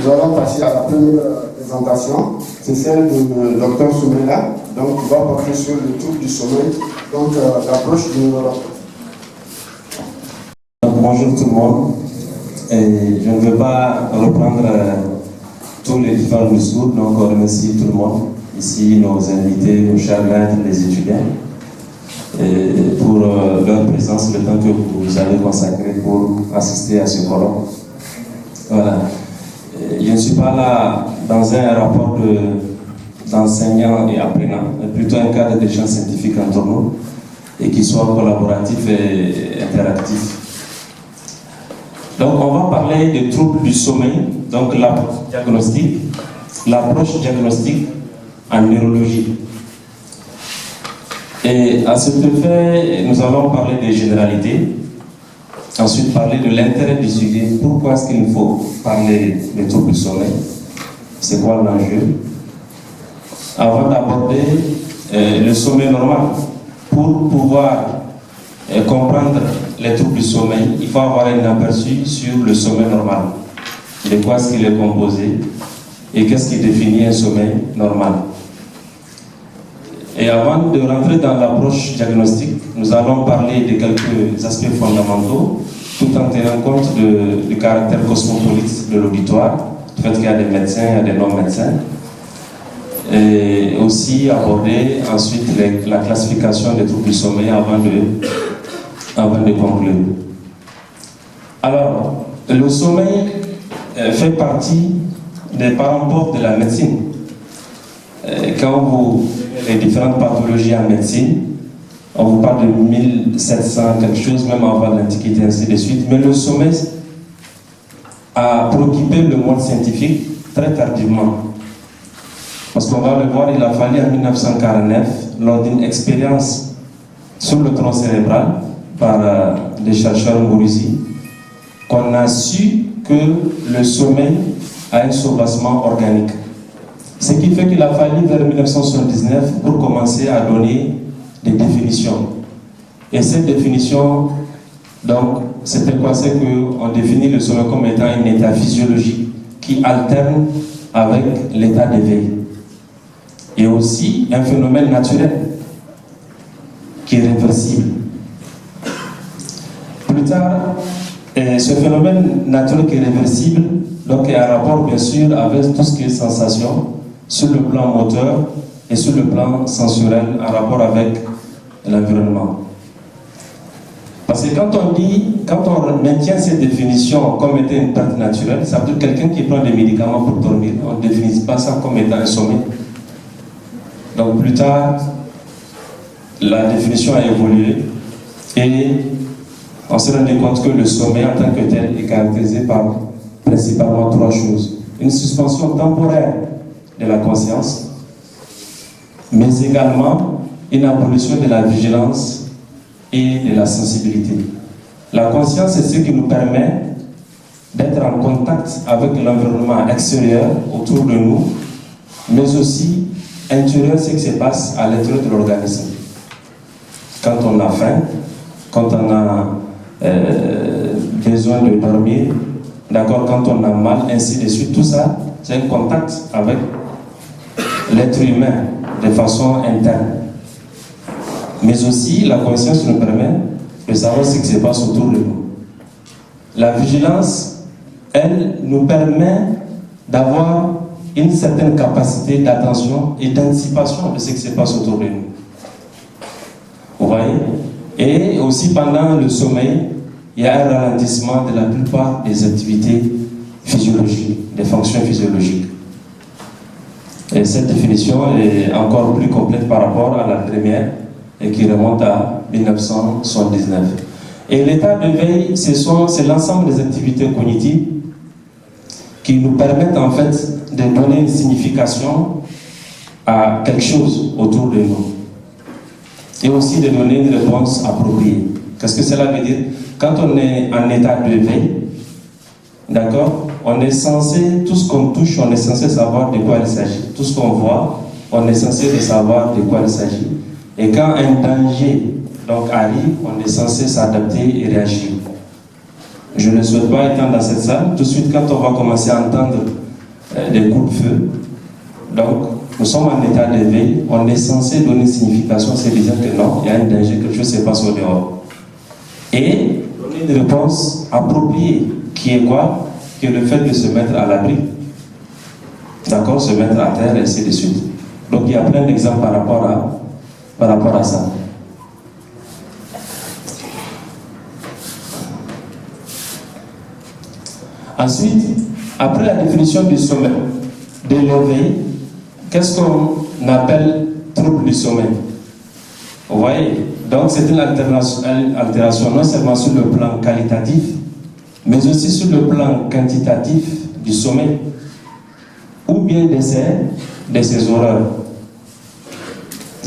nous allons passer à la première présentation. C'est celle du Dr Soumela, donc qui va porter sur le trouble du sommeil, donc l'approche du neurologue. Bonjour tout le monde. Et je ne veux pas reprendre tous les différents discours, donc on remercie tout le monde, ici nos invités, nos chers maîtres, les étudiants, et pour leur présence, le temps que vous avez consacré pour assister à ce colloque. Voilà. Je ne suis pas là dans un rapport d'enseignant et apprenant, mais plutôt un cadre d'échange scientifique entre nous et qui soit collaboratif et interactif. Donc on va parler des troubles du sommeil, donc l'approche diagnostique en neurologie. Et à ce fait, nous allons parler des généralités, ensuite parler de l'intérêt du sujet, pourquoi est-ce qu'il faut parler des troubles du sommeil, c'est quoi l'enjeu, avant d'aborder le sommeil normal. Pour pouvoir comprendre les troubles du sommeil, il faut avoir un aperçu sur le sommeil normal, de quoi est-ce qu'il est composé et qu'est-ce qui définit un sommeil normal. Et avant de rentrer dans l'approche diagnostique, nous allons parler de quelques aspects fondamentaux, tout en tenant compte du caractère cosmopolite de l'auditoire, du fait qu'il y a des médecins, il y a des non-médecins, et aussi aborder ensuite la classification des troubles du sommeil avant de conclure. Alors, le sommeil fait partie des parents pauvres de la médecine. Quand vous les différentes pathologies en médecine, on vous parle de 1700 quelque chose, même avant l'Antiquité, ainsi de suite, mais le sommeil a préoccupé le monde scientifique très tardivement. Parce qu'on va le voir, il a fallu en 1949, lors d'une expérience sur le tronc cérébral par des chercheurs Mourouzi, qu'on a su que le sommeil a un soubassement organique. Ce qui fait qu'il a fallu vers 1979 pour commencer à donner des définitions. Et cette définition, donc, c'était quoi? C'est qu'on définit le sommeil comme étant un état physiologique qui alterne avec l'état d'éveil. Et aussi un phénomène naturel qui est réversible. Plus tard, ce phénomène naturel qui est réversible donc, est en rapport bien sûr avec tout ce qui est sensation sur le plan moteur et sur le plan sensoriel en rapport avec l'environnement. Parce que quand on maintient cette définition comme étant une perte naturelle, ça veut dire quelqu'un qui prend des médicaments pour dormir, on ne définit pas ça comme étant un sommeil. Donc plus tard, la définition a évolué et on s'est rendu compte que le sommeil en tant que tel est caractérisé par principalement trois choses. Une suspension temporaire de la conscience, mais également une abolition de la vigilance et de la sensibilité. La conscience, c'est ce qui nous permet d'être en contact avec l'environnement extérieur autour de nous, mais aussi intérieur, ce qui se passe à l'intérieur de l'organisme. Quand on a faim, quand on a besoin de dormir, d'accord, quand on a mal, ainsi de suite, tout ça, c'est un contact avec l'être humain de façon interne. Mais aussi, la conscience nous permet de savoir ce qui se passe autour de nous. La vigilance, elle, nous permet d'avoir une certaine capacité d'attention et d'anticipation de ce qui se passe autour de nous. Vous voyez? Et aussi, pendant le sommeil, il y a un ralentissement de la plupart des activités physiologiques, des fonctions physiologiques. Et cette définition est encore plus complète par rapport à la première et qui remonte à 1979. Et l'état de veille, c'est l'ensemble des activités cognitives qui nous permettent en fait de donner une signification à quelque chose autour de nous. Et aussi de donner une réponse appropriée. Qu'est-ce que cela veut dire? Quand on est en état de veille, d'accord, on est censé, tout ce qu'on touche, on est censé savoir de quoi il s'agit. Tout ce qu'on voit, on est censé de savoir de quoi il s'agit. Et quand un danger donc, arrive, on est censé s'adapter et réagir. Je ne souhaite pas être dans cette salle. Tout de suite, quand on va commencer à entendre des coups de feu. Donc, nous sommes en état d'éveil, on est censé donner signification, c'est dire que non, il y a un danger, quelque chose se passe au dehors. Et donner une réponse appropriée, qui est quoi? Qui est le fait de se mettre à l'abri. D'accord? Se mettre à terre, et ainsi de suite. Donc, il y a plein d'exemples par rapport à ça. Ensuite, après la définition du sommeil, de l'éveil, qu'est-ce qu'on appelle trouble du sommeil? Vous voyez? Donc c'est une altération non seulement sur le plan qualitatif, mais aussi sur le plan quantitatif du sommeil, ou bien de ses horreurs.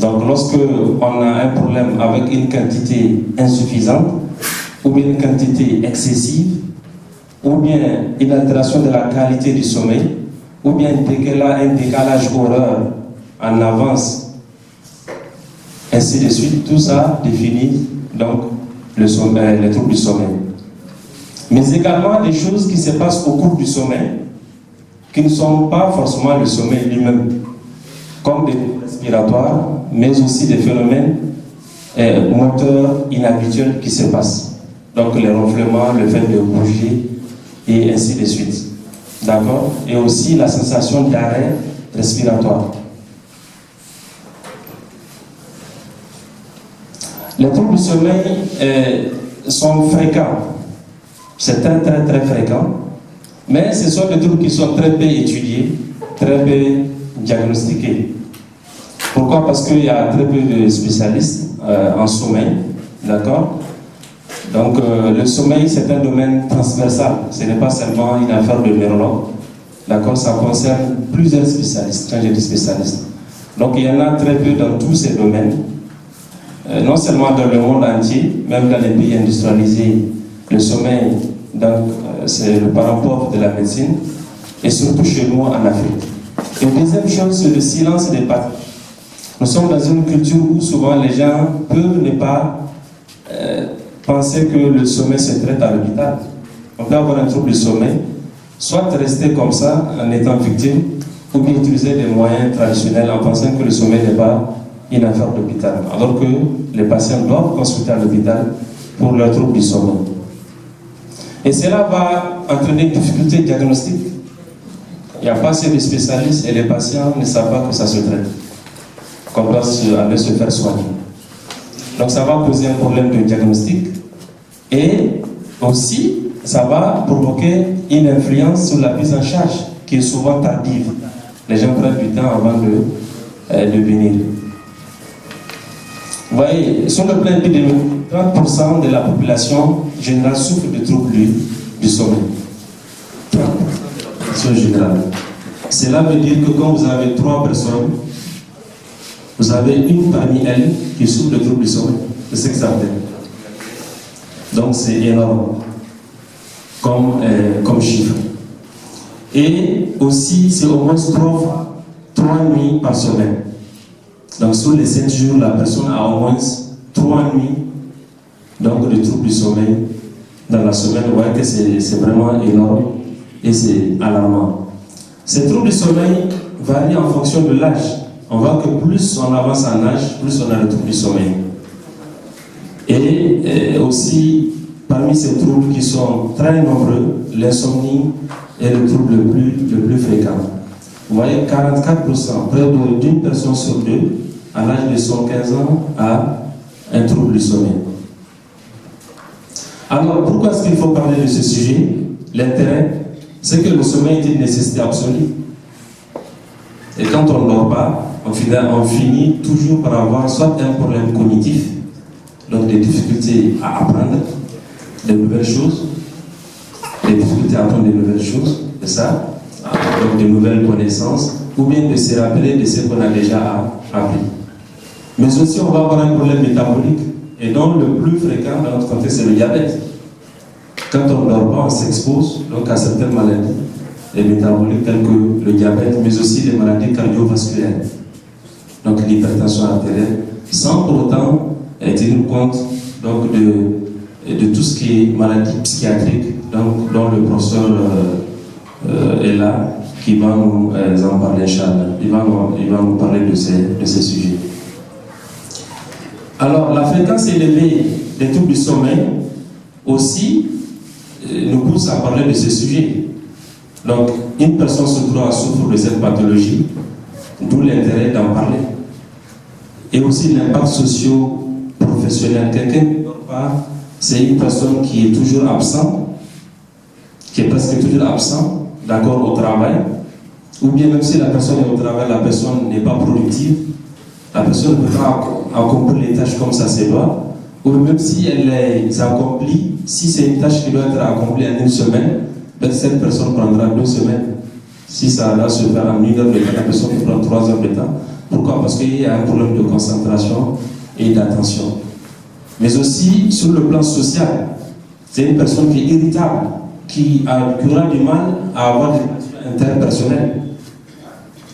Donc lorsque on a un problème avec une quantité insuffisante, ou bien une quantité excessive, ou bien une altération de la qualité du sommeil, ou bien un décalage horaire en avance, ainsi de suite, tout ça définit donc les troubles du sommeil. Mais également des choses qui se passent au cours du sommeil, qui ne sont pas forcément le sommeil lui-même, comme des troubles respiratoires, mais aussi des phénomènes moteurs inhabituels qui se passent. Donc les ronflements, le fait de bouger, et ainsi de suite. D'accord? Et aussi la sensation d'arrêt respiratoire. Les troubles du sommeil sont fréquents. C'est très fréquent. Mais ce sont des troubles qui sont très peu étudiés, très peu diagnostiqués. Pourquoi? Parce qu'il y a très peu de spécialistes en sommeil. D'accord? Donc le sommeil, c'est un domaine transversal. Ce n'est pas seulement une affaire de neurologue. D'accord? Ça concerne plusieurs spécialistes, quand je dis spécialistes. Donc il y en a très peu dans tous ces domaines. Non seulement dans le monde entier, même dans les pays industrialisés, le sommeil, c'est le parent pauvre de la médecine, et surtout chez nous en Afrique. Et deuxième chose, c'est le silence des parents. Nous sommes dans une culture où souvent les gens peuvent ne pas penser que le sommeil se traite à l'hôpital. On peut avoir un trouble du sommeil, soit rester comme ça en étant victime, ou bien utiliser des moyens traditionnels en pensant que le sommeil n'est pas une affaire d'hôpital, alors que les patients doivent consulter à l'hôpital pour leur trouble du sommeil. Et cela va entraîner une difficulté diagnostique. Il n'y a pas assez de spécialistes et les patients ne savent pas que ça se traite, qu'on doit aller se faire soigner. Donc ça va poser un problème de diagnostic et aussi ça va provoquer une influence sur la prise en charge qui est souvent tardive. Les gens prennent du temps avant de venir. Vous voyez, sur le plan épidémique, 30% de la population générale souffre de troubles du sommeil. 30% de la population générale. Cela veut dire que quand vous avez 3 personnes, vous avez une parmi elles qui souffre de troubles du sommeil. C'est ce que ça fait. Donc c'est énorme comme chiffre. Et aussi, c'est au moins 3 nuits par semaine. Donc sur les 7 jours, la personne a au moins 3 nuits donc, de troubles du sommeil dans la semaine. Vous voyez que c'est vraiment énorme et c'est alarmant. Ces troubles du sommeil varient en fonction de l'âge. On voit que plus on avance en âge, plus on a le trouble du sommeil. Et aussi, parmi ces troubles qui sont très nombreux, l'insomnie est le trouble le plus fréquent. Vous voyez, 44%, près d'une personne sur 2, à l'âge de 115 ans, a un trouble du sommeil. Alors, pourquoi est-ce qu'il faut parler de ce sujet? L'intérêt, c'est que le sommeil est une nécessité absolue. Et quand on ne dort pas, on finit toujours par avoir soit un problème cognitif, donc des difficultés à apprendre de nouvelles choses, des difficultés à apprendre de nouvelles choses, c'est ça, donc de nouvelles connaissances, ou bien de se rappeler de ce qu'on a déjà appris. Mais aussi, on va avoir un problème métabolique, et donc le plus fréquent dans notre contexte, c'est le diabète. Quand on ne dort pas, on s'expose donc à certaines maladies métaboliques telles que le diabète, mais aussi les maladies cardiovasculaires, donc l'hypertension artérielle, sans pour autant tenir compte donc, de tout ce qui est maladie psychiatrique, donc, dont le professeur est là qui va nous en parler, Inch'Allah. Il va nous parler de ces sujets. Alors, la fréquence élevée des troubles du sommeil aussi nous pousse à parler de ce sujet. Donc, une personne se trouve à souffrir de cette pathologie, d'où l'intérêt d'en parler. Et aussi l'impact socio-professionnel. Quelqu'un qui ne dort pas, c'est une personne qui est toujours absente, qui est presque toujours absent, d'accord, au travail. Ou bien même si la personne est au travail, la personne n'est pas productive, la personne ne peut pas accomplir les tâches comme ça se doit. Ou même si elle les accomplit, si c'est une tâche qui doit être accomplie en une semaine, cette personne prendra 2 semaines. Si ça doit se faire en 1 heure de temps, la personne prend 3 heures de temps. Pourquoi? Parce qu'il y a un problème de concentration et d'attention. Mais aussi, sur le plan social, c'est une personne qui est irritable, qui aura du mal à avoir des relations interpersonnelles.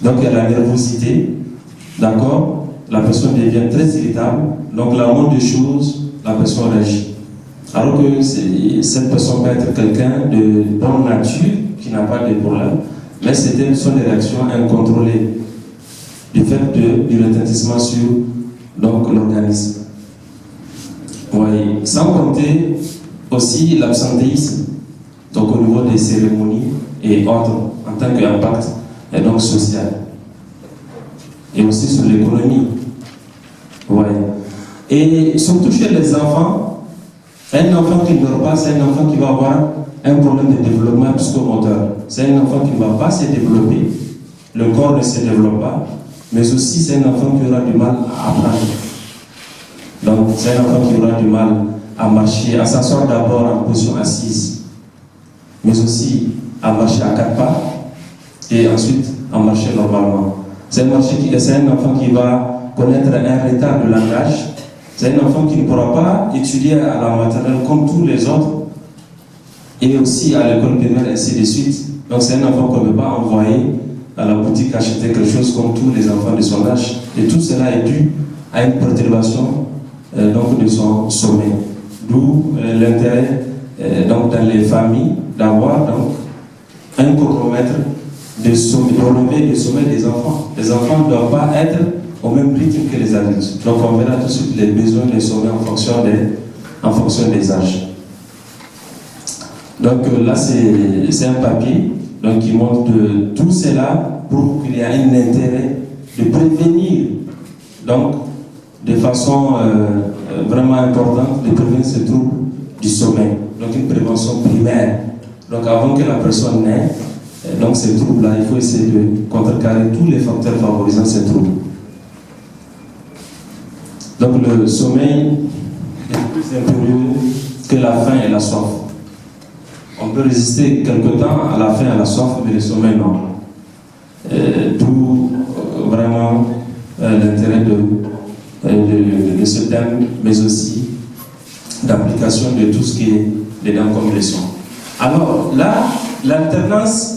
Donc il y a la nervosité, d'accord? La personne devient très irritable, donc la moindre des choses, la personne réagit. Alors que cette personne peut être quelqu'un de bonne nature, qui n'a pas de problème, mais ce sont des réactions incontrôlées du fait du retentissement sur l'organisme. Oui. Sans compter aussi l'absentéisme, donc au niveau des cérémonies et autres, en tant qu'impact et donc social. Et aussi sur l'économie. Ouais. Et surtout chez les enfants, un enfant qui ne dort pas, c'est un enfant qui va avoir un problème de développement psychomoteur. C'est un enfant qui ne va pas se développer, le corps ne se développe pas, mais aussi c'est un enfant qui aura du mal à apprendre. Donc c'est un enfant qui aura du mal à marcher, à s'asseoir d'abord en position assise, mais aussi à marcher à 4 pas et ensuite à marcher normalement. C'est un enfant qui va connaître un retard de langage. C'est un enfant qui ne pourra pas étudier à la maternelle comme tous les autres et aussi à l'école primaire, ainsi de suite. Donc c'est un enfant qu'on ne peut pas envoyer à la boutique acheter quelque chose comme tous les enfants de son âge. Et tout cela est dû à une perturbation donc de son sommeil. D'où l'intérêt donc dans les familles d'avoir donc un chronomètre de relever le sommeil des enfants. Les enfants ne doivent pas être au même rythme que les adultes. Donc on verra tout de suite les besoins des sommeils en fonction des âges. Donc là c'est un papier donc, qui montre tout cela pour qu'il y ait un intérêt de prévenir, donc de façon vraiment importante, de prévenir ce trouble du sommeil. Donc une prévention primaire. Donc avant que la personne n'ait donc ces troubles-là, il faut essayer de contrecarrer tous les facteurs favorisant ces troubles. Donc le sommeil est plus impérieux que la faim et la soif. On peut résister quelque temps à la faim et à la soif, mais le sommeil non. D'où vraiment l'intérêt de ce thème, mais aussi d'application de tout ce qui est dedans comme leçon. Alors là, l'alternance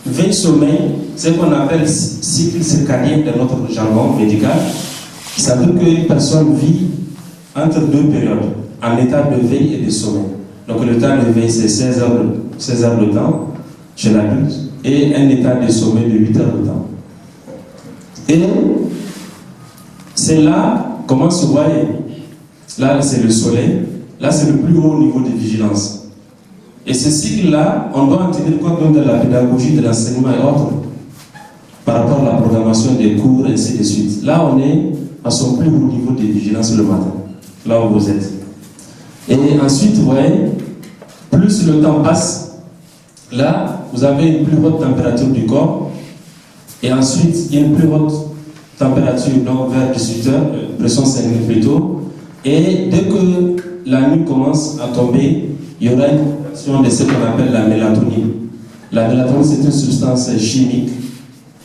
veille-sommeil, c'est ce qu'on appelle cycle circadien dans notre jargon médical. Ça veut dire qu'une personne vit entre 2 périodes, en état de veille et de sommeil. Donc le temps de veille, c'est 16 heures de temps chez l'adulte et un état de sommeil de 8 heures de temps. Et c'est là, comment se voyez, là c'est le soleil, là c'est le plus haut niveau de vigilance. Et ce cycle-là, on doit en tenir compte même de la pédagogie, de l'enseignement et autres, par rapport à la programmation des cours, et ainsi de suite. Là, on est à son plus haut niveau de vigilance le matin, là où vous êtes. Et ensuite, vous voyez, plus le temps passe, là, vous avez une plus haute température du corps, et ensuite, il y a une plus haute température, donc vers 18 heures, pression sanguine plutôt, et dès que la nuit commence à tomber, il y aura une augmentation de ce qu'on appelle la mélatonine. La mélatonine, c'est une substance chimique.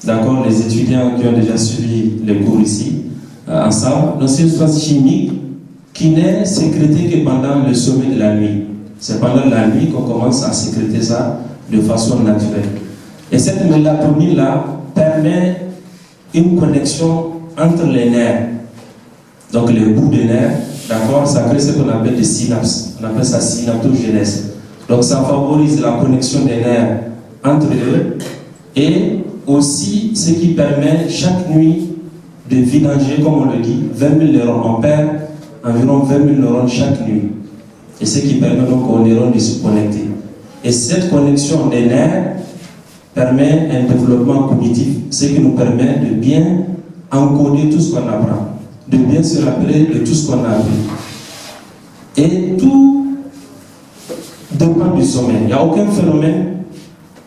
D'accord, les étudiants qui ont déjà suivi les cours ici, ensemble, donc c'est une substance chimique qui n'est sécrétée que pendant le sommeil de la nuit. C'est pendant la nuit qu'on commence à sécréter ça de façon naturelle. Et cette mélatonine-là permet une connexion entre les nerfs. Donc les bouts des nerfs, d'accord, ça crée ce qu'on appelle des synapses. On appelle ça synaptogénèse. Donc ça favorise la connexion des nerfs entre eux Et aussi, ce qui permet chaque nuit de vidanger, comme on le dit, 20 000 neurones. On perd environ 20 000 neurones chaque nuit. Et ce qui permet donc aux neurones de se connecter. Et cette connexion des nerfs permet un développement cognitif, ce qui nous permet de bien encoder tout ce qu'on apprend, de bien se rappeler de tout ce qu'on a appris. Et tout dépend du sommeil. Il n'y a aucun phénomène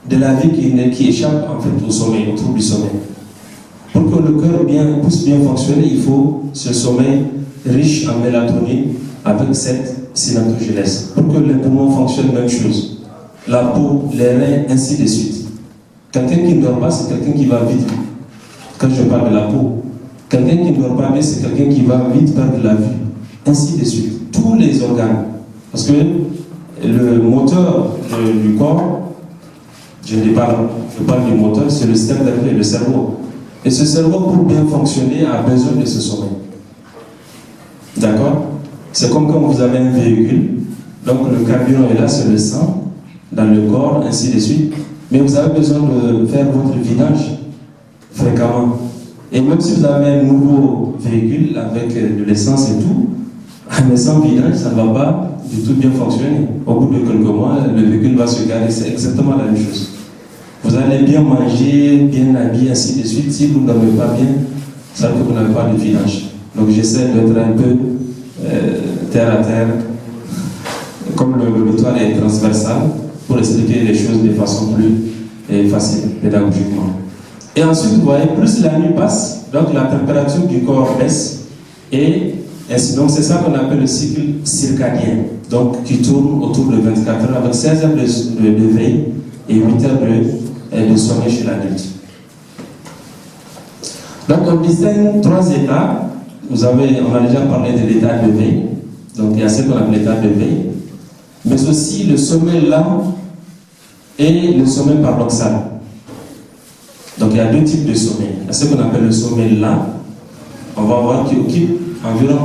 de la vie qui échappe en fait au sommeil, au trouble du sommeil. Pour que le cœur puisse bien fonctionner, il faut ce sommeil riche en mélatonine avec cette synaptogenèse. Pour que les poumons fonctionnent, même chose. La peau, les reins, ainsi de suite. Quelqu'un qui ne dort pas, c'est quelqu'un qui va vite. Quand je parle de la peau, quelqu'un qui ne dort pas bien, c'est quelqu'un qui va vite perdre la vue. Ainsi de suite. Tous les organes. Parce que le moteur du corps, je parle du moteur, c'est le système nerveux, le cerveau. Et ce cerveau, pour bien fonctionner, a besoin de ce sommeil. D'accord? C'est comme quand vous avez un véhicule, donc le carburant est là, c'est le sang, dans le corps, ainsi de suite. Mais vous avez besoin de faire votre vidage fréquemment. Et même si vous avez un nouveau véhicule avec de l'essence et tout, mais sans vidage, ça ne va pas du tout bien fonctionner. Au bout de quelques mois, le véhicule va se garer, c'est exactement la même chose. Vous allez bien manger, bien habiller, ainsi de suite. Si vous ne dormez pas bien, ça veut dire que vous n'avez pas de vidage. Donc j'essaie d'être un peu terre à terre, comme l'auditoire est transversal, pour expliquer les choses de façon plus facile, pédagogiquement. Et ensuite, vous voyez, plus la nuit passe, donc la température du corps baisse, et ainsi, donc c'est ça qu'on appelle le cycle circadien, donc qui tourne autour de 24 heures, avec 16 heures de veille et 8 heures de sommeil chez l'adulte. Donc on distingue 3 états. On a déjà parlé de l'état de veille, donc il y a ce qu'on appelle l'état de veille, mais aussi le sommeil lent et le sommeil paradoxal. Donc il y a 2 types de sommeil. Il y a ce qu'on appelle le sommeil lent, on va voir qu'il occupe environ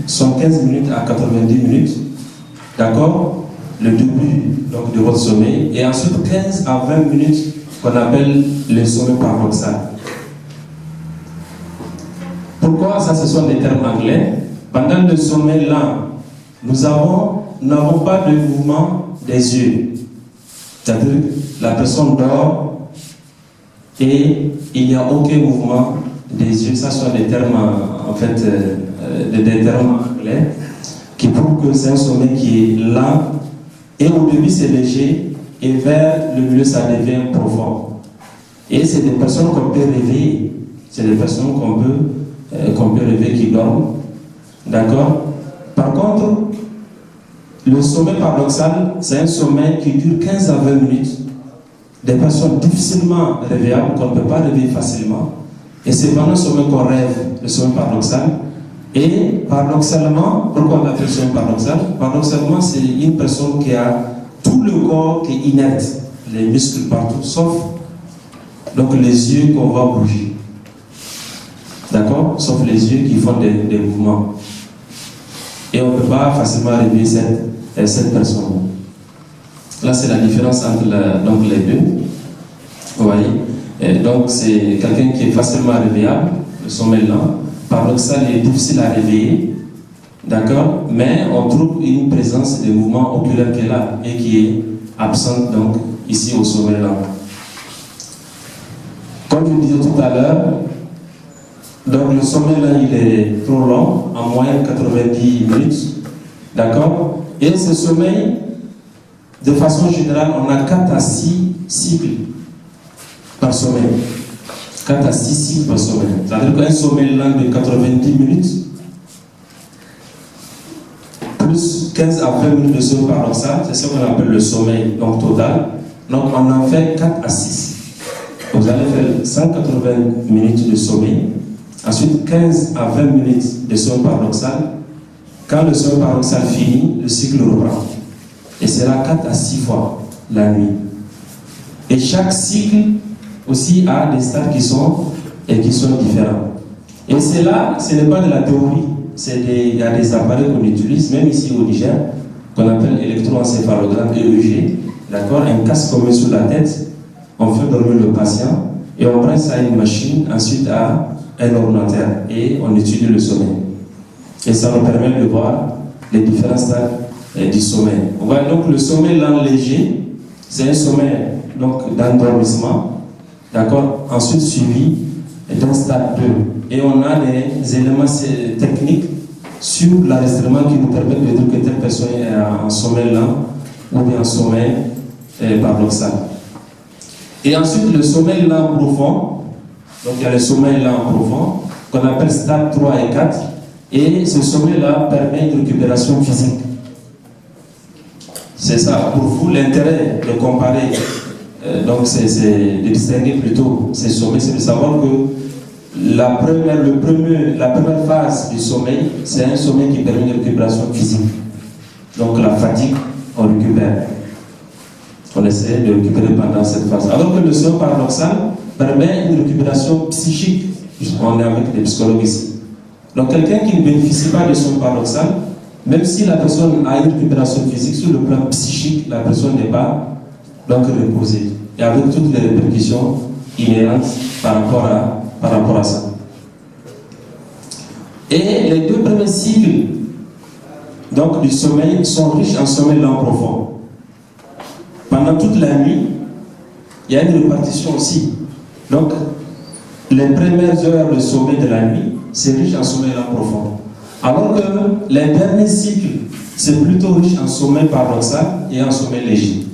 75 minutes à 90 minutes, d'accord, le début donc, de votre sommeil, et ensuite 15 à 20 minutes qu'on appelle le sommeil paradoxal. Pourquoi ça, ce sont des termes anglais? Pendant le sommeil lent, nous n'avons pas de mouvement des yeux. C'est-à-dire que la personne dort et il n'y a aucun mouvement des yeux. Ça sont des termes, en fait, des termes anglais qui prouvent que c'est un sommeil qui est lent et au début c'est léger et vers le milieu ça devient profond. Et c'est des personnes qu'on peut réveiller. C'est des personnes qu'on peut réveiller qui dorment. D'accord? Par contre, le sommeil paradoxal, c'est un sommeil qui dure 15 à 20 minutes. Des personnes difficilement réveillables, qu'on ne peut pas réveiller facilement. Et c'est pendant le sommeil qu'on rêve, le sommeil paradoxal. Et paradoxalement, pourquoi on appelle le sommeil paradoxal? Paradoxalement, c'est une personne qui a tout le corps qui est inerte, les muscles partout, sauf donc les yeux qu'on va bouger. D'accord? Sauf les yeux qui font des mouvements. Et on ne peut pas facilement réveiller cette personne. Là, c'est la différence entre donc les deux. Vous voyez? Et donc, c'est quelqu'un qui est facilement réveillable, le sommeil lent. Paradoxal, il est difficile à réveiller. D'accord? Mais on trouve une présence de mouvement oculaire qui est là et qui est absente, donc, ici au sommeil lent. Comme je disais tout à l'heure, donc le sommeil là, il est trop long, en moyenne 90 minutes. D'accord? Et ce sommeil, de façon générale, on a 4 à 6 cycles par sommeil. 4 à 6 cycles par sommeil. C'est-à-dire qu'un sommeil lent de 90 minutes, plus 15 à 20 minutes de sommeil paradoxal, c'est ce qu'on appelle le sommeil donc, total. Donc on en fait 4 à 6. Vous allez faire 180 minutes de sommeil. Ensuite, 15 à 20 minutes de sommeil paradoxal. Quand le sommeil paradoxal finit, le cycle reprend. Et c'est là 4 à 6 fois la nuit. Et chaque cycle aussi a des stades qui sont différents. Et c'est là, ce n'est pas de la théorie. Il y a des appareils qu'on utilise, même ici au Niger, qu'on appelle électroencéphalogramme EEG. D'accord? Un casque qu'on met sur la tête. on fait dormir le patient et on prend ça à une machine, ensuite à un ordinateur et on étudie le sommeil. Et ça nous permet de voir les différents stades du sommeil. On voit donc le sommeil lent léger, c'est un sommeil d'endormissement, d'accord, ensuite suivi d'un stade 2. Et on a des éléments techniques sur l'enregistrement qui nous permettent de dire que telle personne est en sommeil lent ou bien en sommeil paradoxal. Et ensuite le sommeil lent profond, donc il y a le sommeil lent profond qu'on appelle stade 3 et 4, et ce sommeil-là permet une récupération physique. C'est ça, pour vous, l'intérêt de comparer, donc c'est de distinguer plutôt ces sommets, c'est de savoir que la première phase du sommeil, c'est un sommeil qui permet une récupération physique. Donc la fatigue, on récupère. On essaie de récupérer pendant cette phase. Alors que le sommeil paradoxal permet une récupération psychique. On est avec des psychologues ici. Donc quelqu'un qui ne bénéficie pas de sommeil paradoxal, même si la personne a une récupération physique, sur le plan psychique, la personne n'est pas donc reposée. Et avec toutes les répercussions inhérentes par rapport à ça. Et les deux premiers cycles donc, du sommeil sont riches en sommeil lent profond. Pendant toute la nuit, il y a une répartition aussi. Donc, les premières heures de sommeil de la nuit, c'est riche en sommeil lent profond. Alors que les derniers cycles, c'est plutôt riche en sommeil paradoxal et en sommeil léger.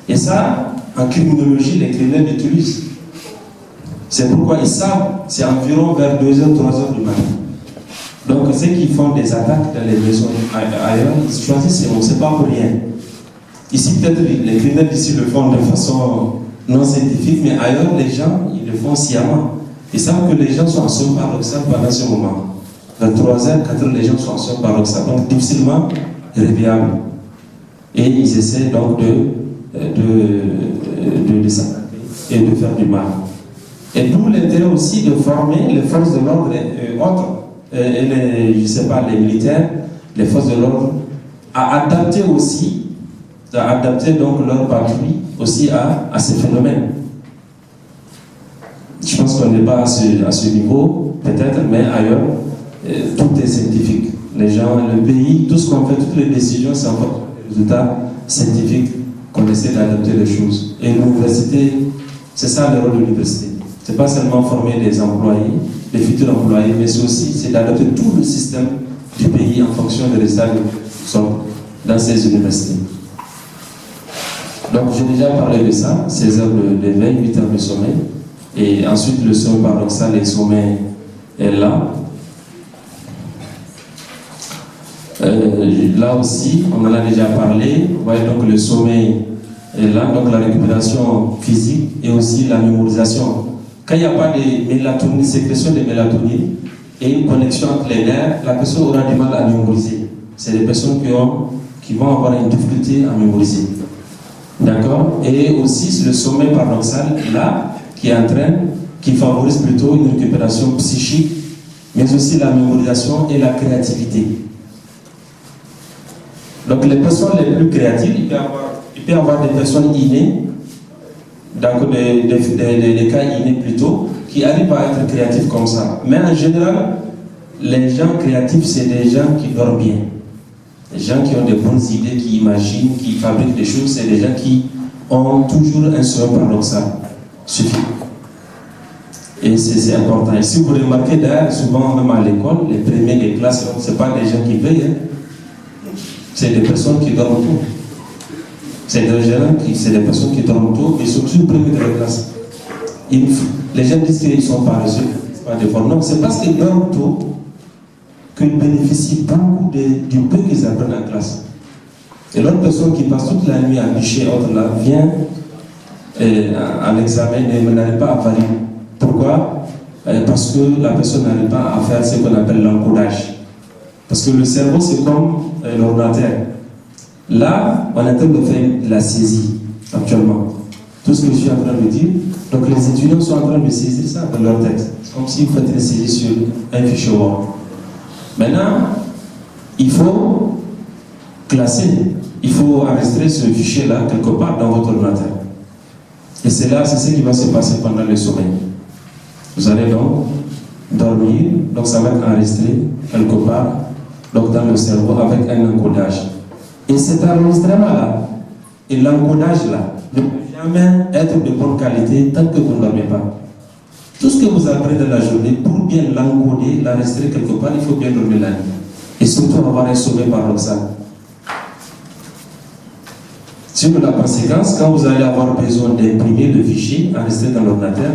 Et ça, en criminologie, les criminels l'utilisent. C'est pourquoi ils savent, c'est environ vers 2h, 3h du matin. Donc, ceux qui font des attaques dans les maisons ailleurs, ils choisissent, on ne sait pas pour rien. Ici, peut-être, les criminels d'ici le font de façon non scientifique, mais ailleurs, les gens, ils le font sciemment. Ils savent que les gens sont en sommeil paradoxal pendant ce moment. Vers 3h, 4h, les gens sont en sommeil paradoxal. Donc, difficilement réveillables. Et ils essaient donc de s'attaquer et de faire du mal. Et d'où l'intérêt aussi de former les forces de l'ordre et autres, et les militaires, les forces de l'ordre, à adapter donc leur patrouille aussi à ces phénomènes. Je pense qu'on n'est pas à ce niveau, peut-être, mais ailleurs, tout est scientifique. Les gens, le pays, tout ce qu'on fait, toutes les décisions, c'est en fait des résultats scientifiques qu'on essaie d'adapter les choses. Et l'université, c'est ça le rôle de l'université. Ce n'est pas seulement former des employés, des futurs employés, mais c'est aussi d'adapter tout le système du pays en fonction des résultats qui sont dans ces universités. Donc j'ai déjà parlé de ça, 16 heures d'éveil, 8 heures de sommeil, et ensuite le sommeil paradoxal et le sommeil est là. Là aussi, on en a déjà parlé, vous voyez donc le sommeil est là, donc la récupération physique et aussi la mémorisation. Quand il n'y a pas de mélatonine, sécrétion de mélatonine et une connexion entre les nerfs, la personne aura du mal à mémoriser. C'est des personnes qui vont avoir une difficulté à mémoriser. D'accord? Et aussi le sommeil paradoxal, là, qui favorise plutôt une récupération psychique, mais aussi la mémorisation et la créativité. Donc les personnes les plus créatives, il peut y avoir des personnes innées, donc des cas innés plutôt, qui arrivent à être créatifs comme ça. Mais en général, les gens créatifs, c'est des gens qui dorment bien. Les gens qui ont de bonnes idées, qui imaginent, qui fabriquent des choses, c'est des gens qui ont toujours un sommeil paradoxal. Suffit. Et c'est important. Et si vous remarquez d'ailleurs, souvent même à l'école, les premiers des classes, ce ne sont pas des gens qui veillent. C'est des personnes qui dorment tôt. C'est des personnes qui dorment tôt et sont toujours premiers de la classe. Les gens disent qu'ils sont paresseux, pas de forme. Non, c'est parce qu'ils dorment tôt qu'ils bénéficient beaucoup du peu qu'ils apprennent en classe. Et l'autre personne qui passe toute la nuit à bûcher, là, vient à l'examen et n'arrive pas à valider. Pourquoi? Parce que la personne n'arrive pas à faire ce qu'on appelle l'encodage. Parce que le cerveau, c'est comme l'ordinateur. Là, on est en train de faire de la saisie, actuellement. Tout ce que je suis en train de dire. Donc, les étudiants sont en train de saisir ça dans leur tête. C'est comme s'ils faisaient une saisie sur un fichier Word. Maintenant, il faut classer. Il faut enregistrer ce fichier-là quelque part dans votre ordinateur. Et c'est ce qui va se passer pendant le sommeil. Vous allez donc dormir, donc ça va être enregistré quelque part, donc dans le cerveau avec un encodage. Et cet enregistrement-là et l'encodage-là ne peut jamais être de bonne qualité tant que vous ne dormez pas. Tout ce que vous apprenez dans la journée, pour bien l'encoder, l'enregistrer quelque part, il faut bien dormir la nuit. Et surtout avoir un sommeil paradoxal. Sur la conséquence, quand vous allez avoir besoin d'imprimer le fichier enregistré dans l'ordinateur,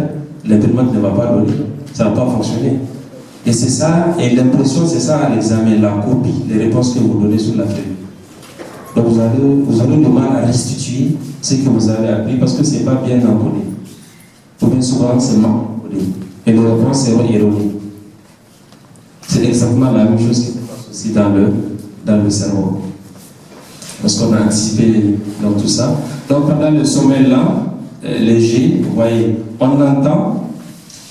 l'imprimante ne va pas donner, ça ne va pas fonctionner. Et c'est ça, et l'impression, c'est ça à l'examen, la copie, les réponses que vous donnez sur la feuille. Donc vous aurez du mal à restituer ce que vous avez appris parce que ce n'est pas bien encodé. Ou bien souvent, c'est mal encodé. Et les réponses seront erronées. C'est exactement la même chose qui se passe aussi dans le cerveau. Parce qu'on a anticipé dans tout ça. Donc pendant le sommeil là, léger, vous voyez, on entend,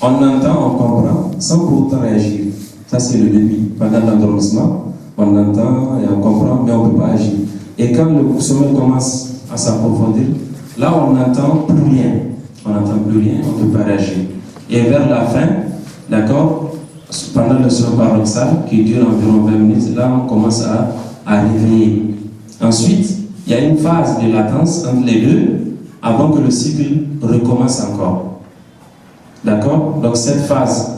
on comprend, sans pour autant réagir. Ça c'est le début. Pendant l'endormissement, on entend et on comprend, mais on ne peut pas agir. Et quand le sommeil commence à s'approfondir, là on n'entend plus rien. On n'entend plus rien, on ne peut pas réagir. Et vers la fin, d'accord, pendant le sommeil paradoxal, qui dure environ 20 minutes, là on commence à réveiller. Ensuite, il y a une phase de latence entre les deux avant que le cycle recommence encore. D'accord? Donc cette phase,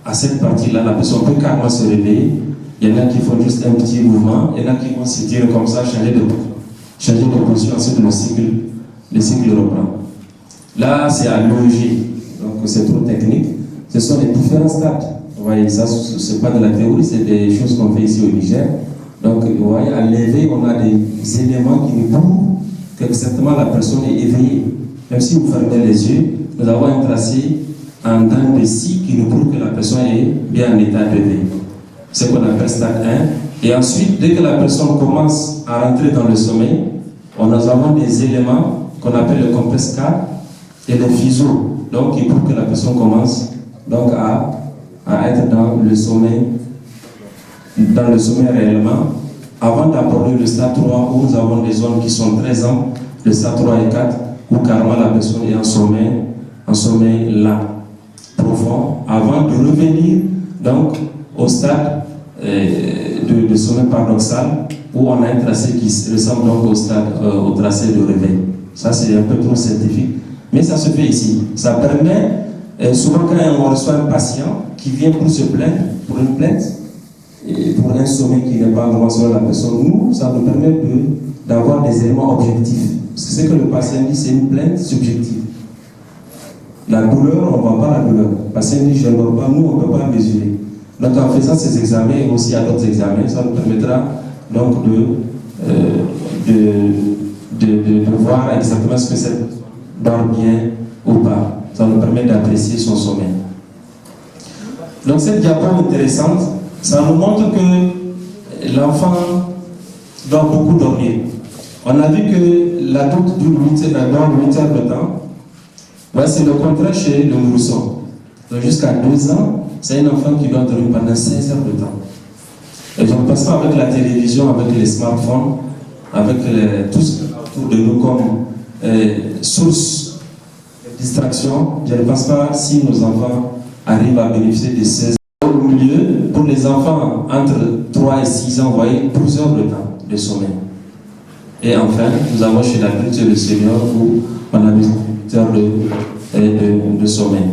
à cette partie-là, la personne peut carrément se réveiller. Il y en a qui font juste un petit mouvement, il y en a qui vont se dire comme ça, changer de position, ensuite le cycle reprend. Là, c'est à l'EEG, donc c'est trop technique. Ce sont les différents stades. Vous voyez, ça, ce n'est pas de la théorie, c'est des choses qu'on fait ici au Niger. Donc, vous voyez, à l'éveil, on a des éléments qui nous prouvent qu'exactement la personne est éveillée. Même si vous fermez les yeux, nous avons un tracé en dents de scie qui nous prouve que la personne est bien en état d'éveil. C'est ce qu'on appelle stade 1. Et ensuite, dès que la personne commence à rentrer dans le sommeil, nous avons des éléments qu'on appelle le complexe 4 et le fuseau, donc qui prouvent que la personne commence donc à être dans le sommeil réellement, avant d'aborder le stade 3 où nous avons des zones qui sont très amples, le stade 3 et 4, où carrément la personne est en sommeil là, profond, avant de revenir donc au stade de sommeil paradoxal, où on a un tracé qui ressemble donc au tracé de réveil. Ça c'est un peu trop scientifique, mais ça se fait ici. Ça permet, souvent quand on reçoit un patient qui vient pour se plaindre, pour une plainte, et pour un sommeil qui n'est pas vraiment sur la personne, nous, ça nous permet d'avoir des éléments objectifs. Parce que ce que le patient dit, c'est une plainte subjective. La douleur, on ne voit pas la douleur. Le patient dit, je ne dors pas, nous, on ne peut pas mesurer. Donc en faisant ces examens, et aussi à d'autres examens, ça nous permettra donc de voir exactement ce que cette personne dort bien ou pas. Ça nous permet d'apprécier son sommeil. Donc cette diapo intéressante, ça nous montre que l'enfant doit beaucoup dormir. On a vu que l'adulte dort 8 heures de temps. Ouais, c'est le contraire chez le nourrisson. Donc jusqu'à 2 ans, c'est un enfant qui doit dormir pendant 16 heures de temps. Et je ne passe pas avec la télévision, avec les smartphones, avec tout ce qui est autour de nous comme source de distraction. Je ne pense pas si nos enfants arrivent à bénéficier de 16 heures. Au milieu, pour les enfants entre 3 et 6 ans, vous voyez, 12 heures de temps de sommeil. Et enfin, nous avons chez l'adulte et le senior où on a 8 heures de sommeil.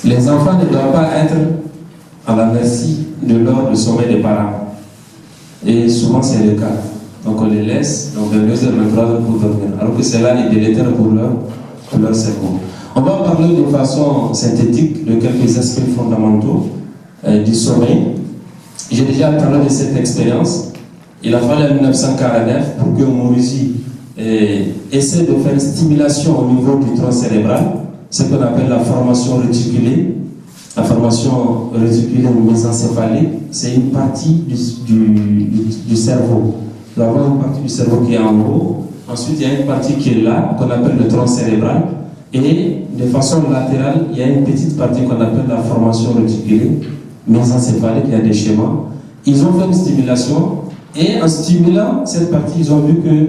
Les enfants ne doivent pas être à la merci de l'heure de sommeil des parents. Et souvent, c'est le cas. Donc, on les laisse, donc 22h, 23h pour dormir. Alors que cela est délétère pour leur cerveau. On va parler de façon synthétique de quelques aspects fondamentaux du sommeil. J'ai déjà parlé de cette expérience. Il a fallu en 1949 pour que Mauricie essaie de faire une stimulation au niveau du tronc cérébral, ce qu'on appelle la formation réticulée. La formation réticulée ou mésencéphalique, c'est une partie du cerveau. Nous avons une partie du cerveau qui est en haut. Ensuite, il y a une partie qui est là, qu'on appelle le tronc cérébral. Et de façon latérale, il y a une petite partie qu'on appelle la formation réticulée, mésencéphalique, il y a des schémas. Ils ont fait une stimulation, et en stimulant cette partie, ils ont vu que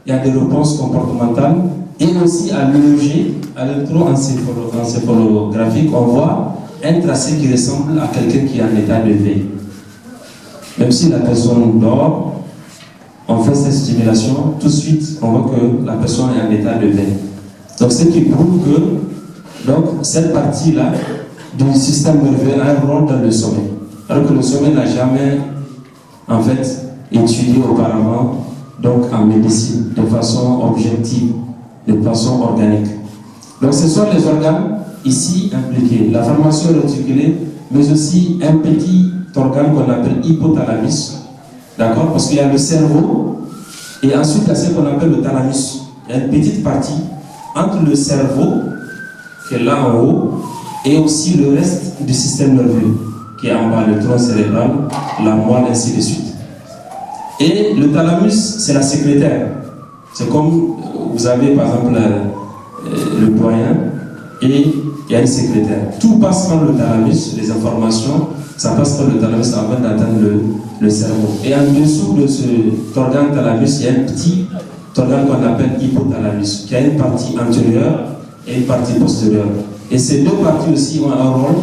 il y a des réponses comportementales, et aussi à l'EEG, à l'électroencéphalographique, on voit un tracé qui ressemble à quelqu'un qui est en état de veille. Même si la personne dort, on fait cette stimulation, tout de suite, on voit que la personne est en état de veille. Donc, ce qui prouve que cette partie-là du système nerveux a un rôle dans le sommeil. Alors que le sommeil n'a jamais, en fait, étudié auparavant, donc en médecine, de façon objective, de façon organique. Donc, ce sont les organes ici impliqués. La formation réticulée, mais aussi un petit organe qu'on appelle hypothalamus. D'accord? Parce qu'il y a le cerveau, et ensuite il y a ce qu'on appelle le thalamus. Il y a une petite partie entre le cerveau, qui est là en haut, et aussi le reste du système nerveux, qui est en bas, le tronc cérébral, la moelle, ainsi de suite. Et le thalamus, c'est la secrétaire. C'est comme vous avez par exemple le doyen, et il y a une secrétaire. Tout passe par le thalamus, les informations, ça passe par le thalamus avant d'atteindre le cerveau. Et en dessous de cet organe thalamus, il y a un petit organe qu'on appelle hypothalamus, qui a une partie antérieure et une partie postérieure. Et ces deux parties aussi ont un rôle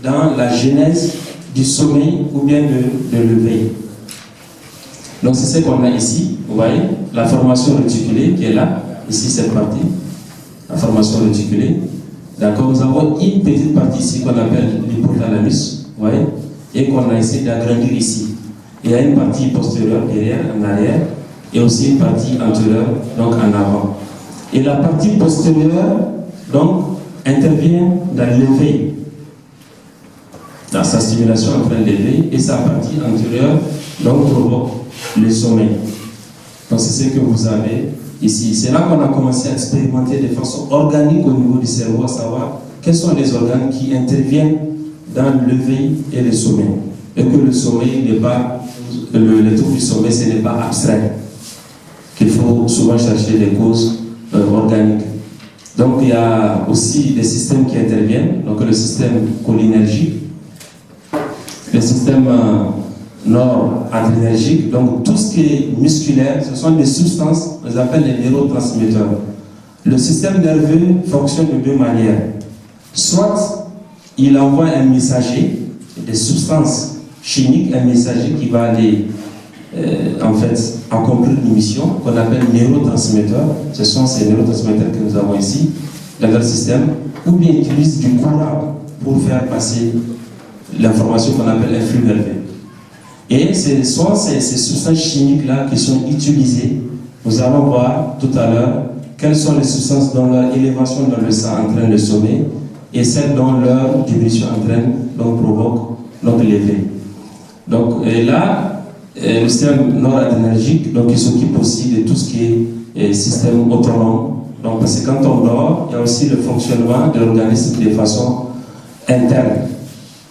dans la genèse du sommeil ou bien de l'éveil. Donc c'est ce qu'on a ici, vous voyez, la formation réticulée qui est là, ici cette partie, la formation réticulée. D'accord, nous avons une petite partie ici qu'on appelle l'hypothalamus, vous voyez, et qu'on a essayé d'agrandir ici. Il y a une partie postérieure derrière, en arrière, et aussi une partie antérieure, donc en avant. Et la partie postérieure, donc, intervient dans l'éveil, dans sa stimulation en train d'éveil, et sa partie antérieure, donc, provoque le sommeil. Donc, c'est ce que vous avez ici. C'est là qu'on a commencé à expérimenter de façon organique au niveau du cerveau, à savoir quels sont les organes qui interviennent dans l'éveil et le sommeil. Et que le sommeil n'est pas, le trouble du sommeil, ce n'est pas abstrait. Qu'il faut souvent chercher des causes organiques. Donc il y a aussi des systèmes qui interviennent, donc le système cholinergique, le système noradrénergique, donc tout ce qui est musculaire, ce sont des substances, on les appelle les neurotransmetteurs. Le système nerveux fonctionne de deux manières. Soit il envoie un messager, des substances chimiques, un messager qui va aller en fait accomplir une mission qu'on appelle neurotransmetteurs. Ce sont ces neurotransmetteurs que nous avons ici dans le système, ou bien ils utilisent du courant pour faire passer l'information qu'on appelle un flux nerveux. Et ce sont ces substances chimiques-là qui sont utilisées. Nous allons voir tout à l'heure quelles sont les substances dont leur élévation dans le sang entraîne le sommeil et celles dont leur diminution entraîne, donc provoque l'éveil. Donc et là, le système noradrénergique, donc il s'occupe aussi de tout ce qui est système autonome. Donc parce que quand on dort, il y a aussi le fonctionnement de l'organisme de façon interne.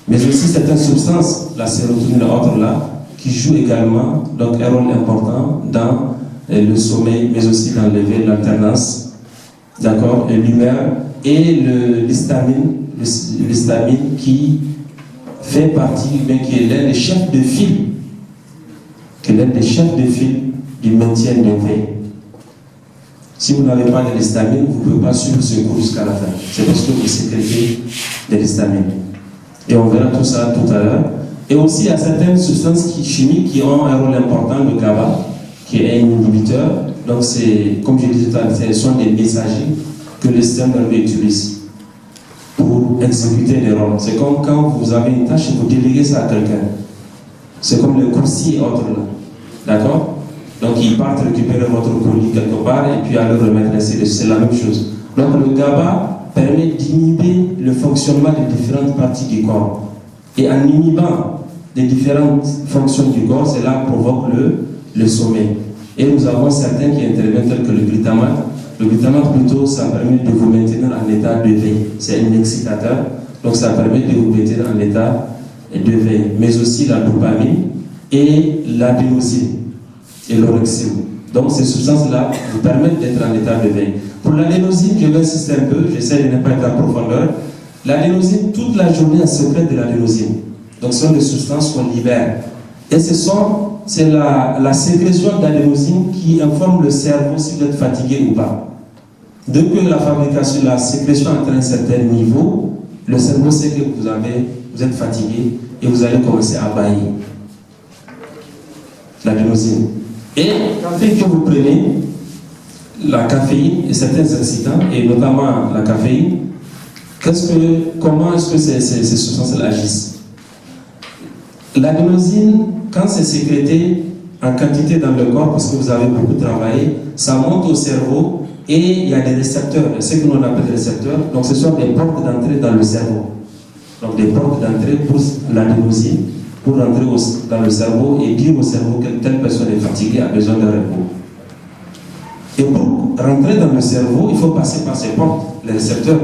Mais aussi certaines substances, la sérotonine et autres là, qui jouent également donc un rôle important dans le sommeil, mais aussi dans l'éveil, l'alternance, d'accord, et l'humeur, et l'histamine qui fait partie, mais qui est l'un des chefs de file, du maintien de l'éveil. Si vous n'avez pas de l'histamine, vous ne pouvez pas suivre ce cours jusqu'à la fin. C'est parce que vous sécrétez de l'histamine. Et on verra tout ça tout à l'heure. Et aussi, il y a certaines substances chimiques qui ont un rôle important, le GABA, qui est un inhibiteur. Donc, c'est, comme je disais tout à l'heure, ce sont des messagers que le système nerveux utilise pour exécuter des rôles. C'est comme quand vous avez une tâche et vous déléguez ça à quelqu'un. C'est comme le coursier et autres là. D'accord? Donc, ils partent récupérer votre colis quelque part et puis à le remettre ainsi. C'est la même chose. Donc, le GABA permet d'inhiber le fonctionnement des différentes parties du corps. Et en inhibant les différentes fonctions du corps, cela provoque le sommeil. Et nous avons certains qui interviennent tels que le glutamate. Le glutamate plutôt, ça permet de vous maintenir en état d'éveil. C'est un excitateur, donc ça permet de vous maintenir en état d'éveil. Mais aussi la dopamine et l'adénosine et l'orexine. Donc ces substances-là vous permettent d'être en état d'éveil. Pour l'adénosine, je vais insister un peu, j'essaie de ne pas être en profondeur. L'adénosine, toute la journée, elle sécrète de l'adénosine. Donc ce sont des substances qu'on libère. Et ce sont c'est la sécrétion d'adénosine qui informe le cerveau si vous êtes fatigué ou pas. Dès que la sécrétion atteint un certain niveau, le cerveau sait que vous êtes fatigué et vous allez commencer à bâillir. L'adénosine. Et quand que vous prenez la caféine et certains excitants, et notamment la caféine, comment est-ce que ces substances agissent? L'adénosine, quand c'est sécrété en quantité dans le corps, parce que vous avez beaucoup travaillé, ça monte au cerveau et il y a des récepteurs, ce que l'on appelle récepteurs, donc ce sont des portes d'entrée dans le cerveau. Donc des portes d'entrée pour l'adénosine, pour rentrer dans le cerveau et dire au cerveau que telle personne est fatiguée, a besoin de repos. Et pour rentrer dans le cerveau, il faut passer par ces portes, les récepteurs.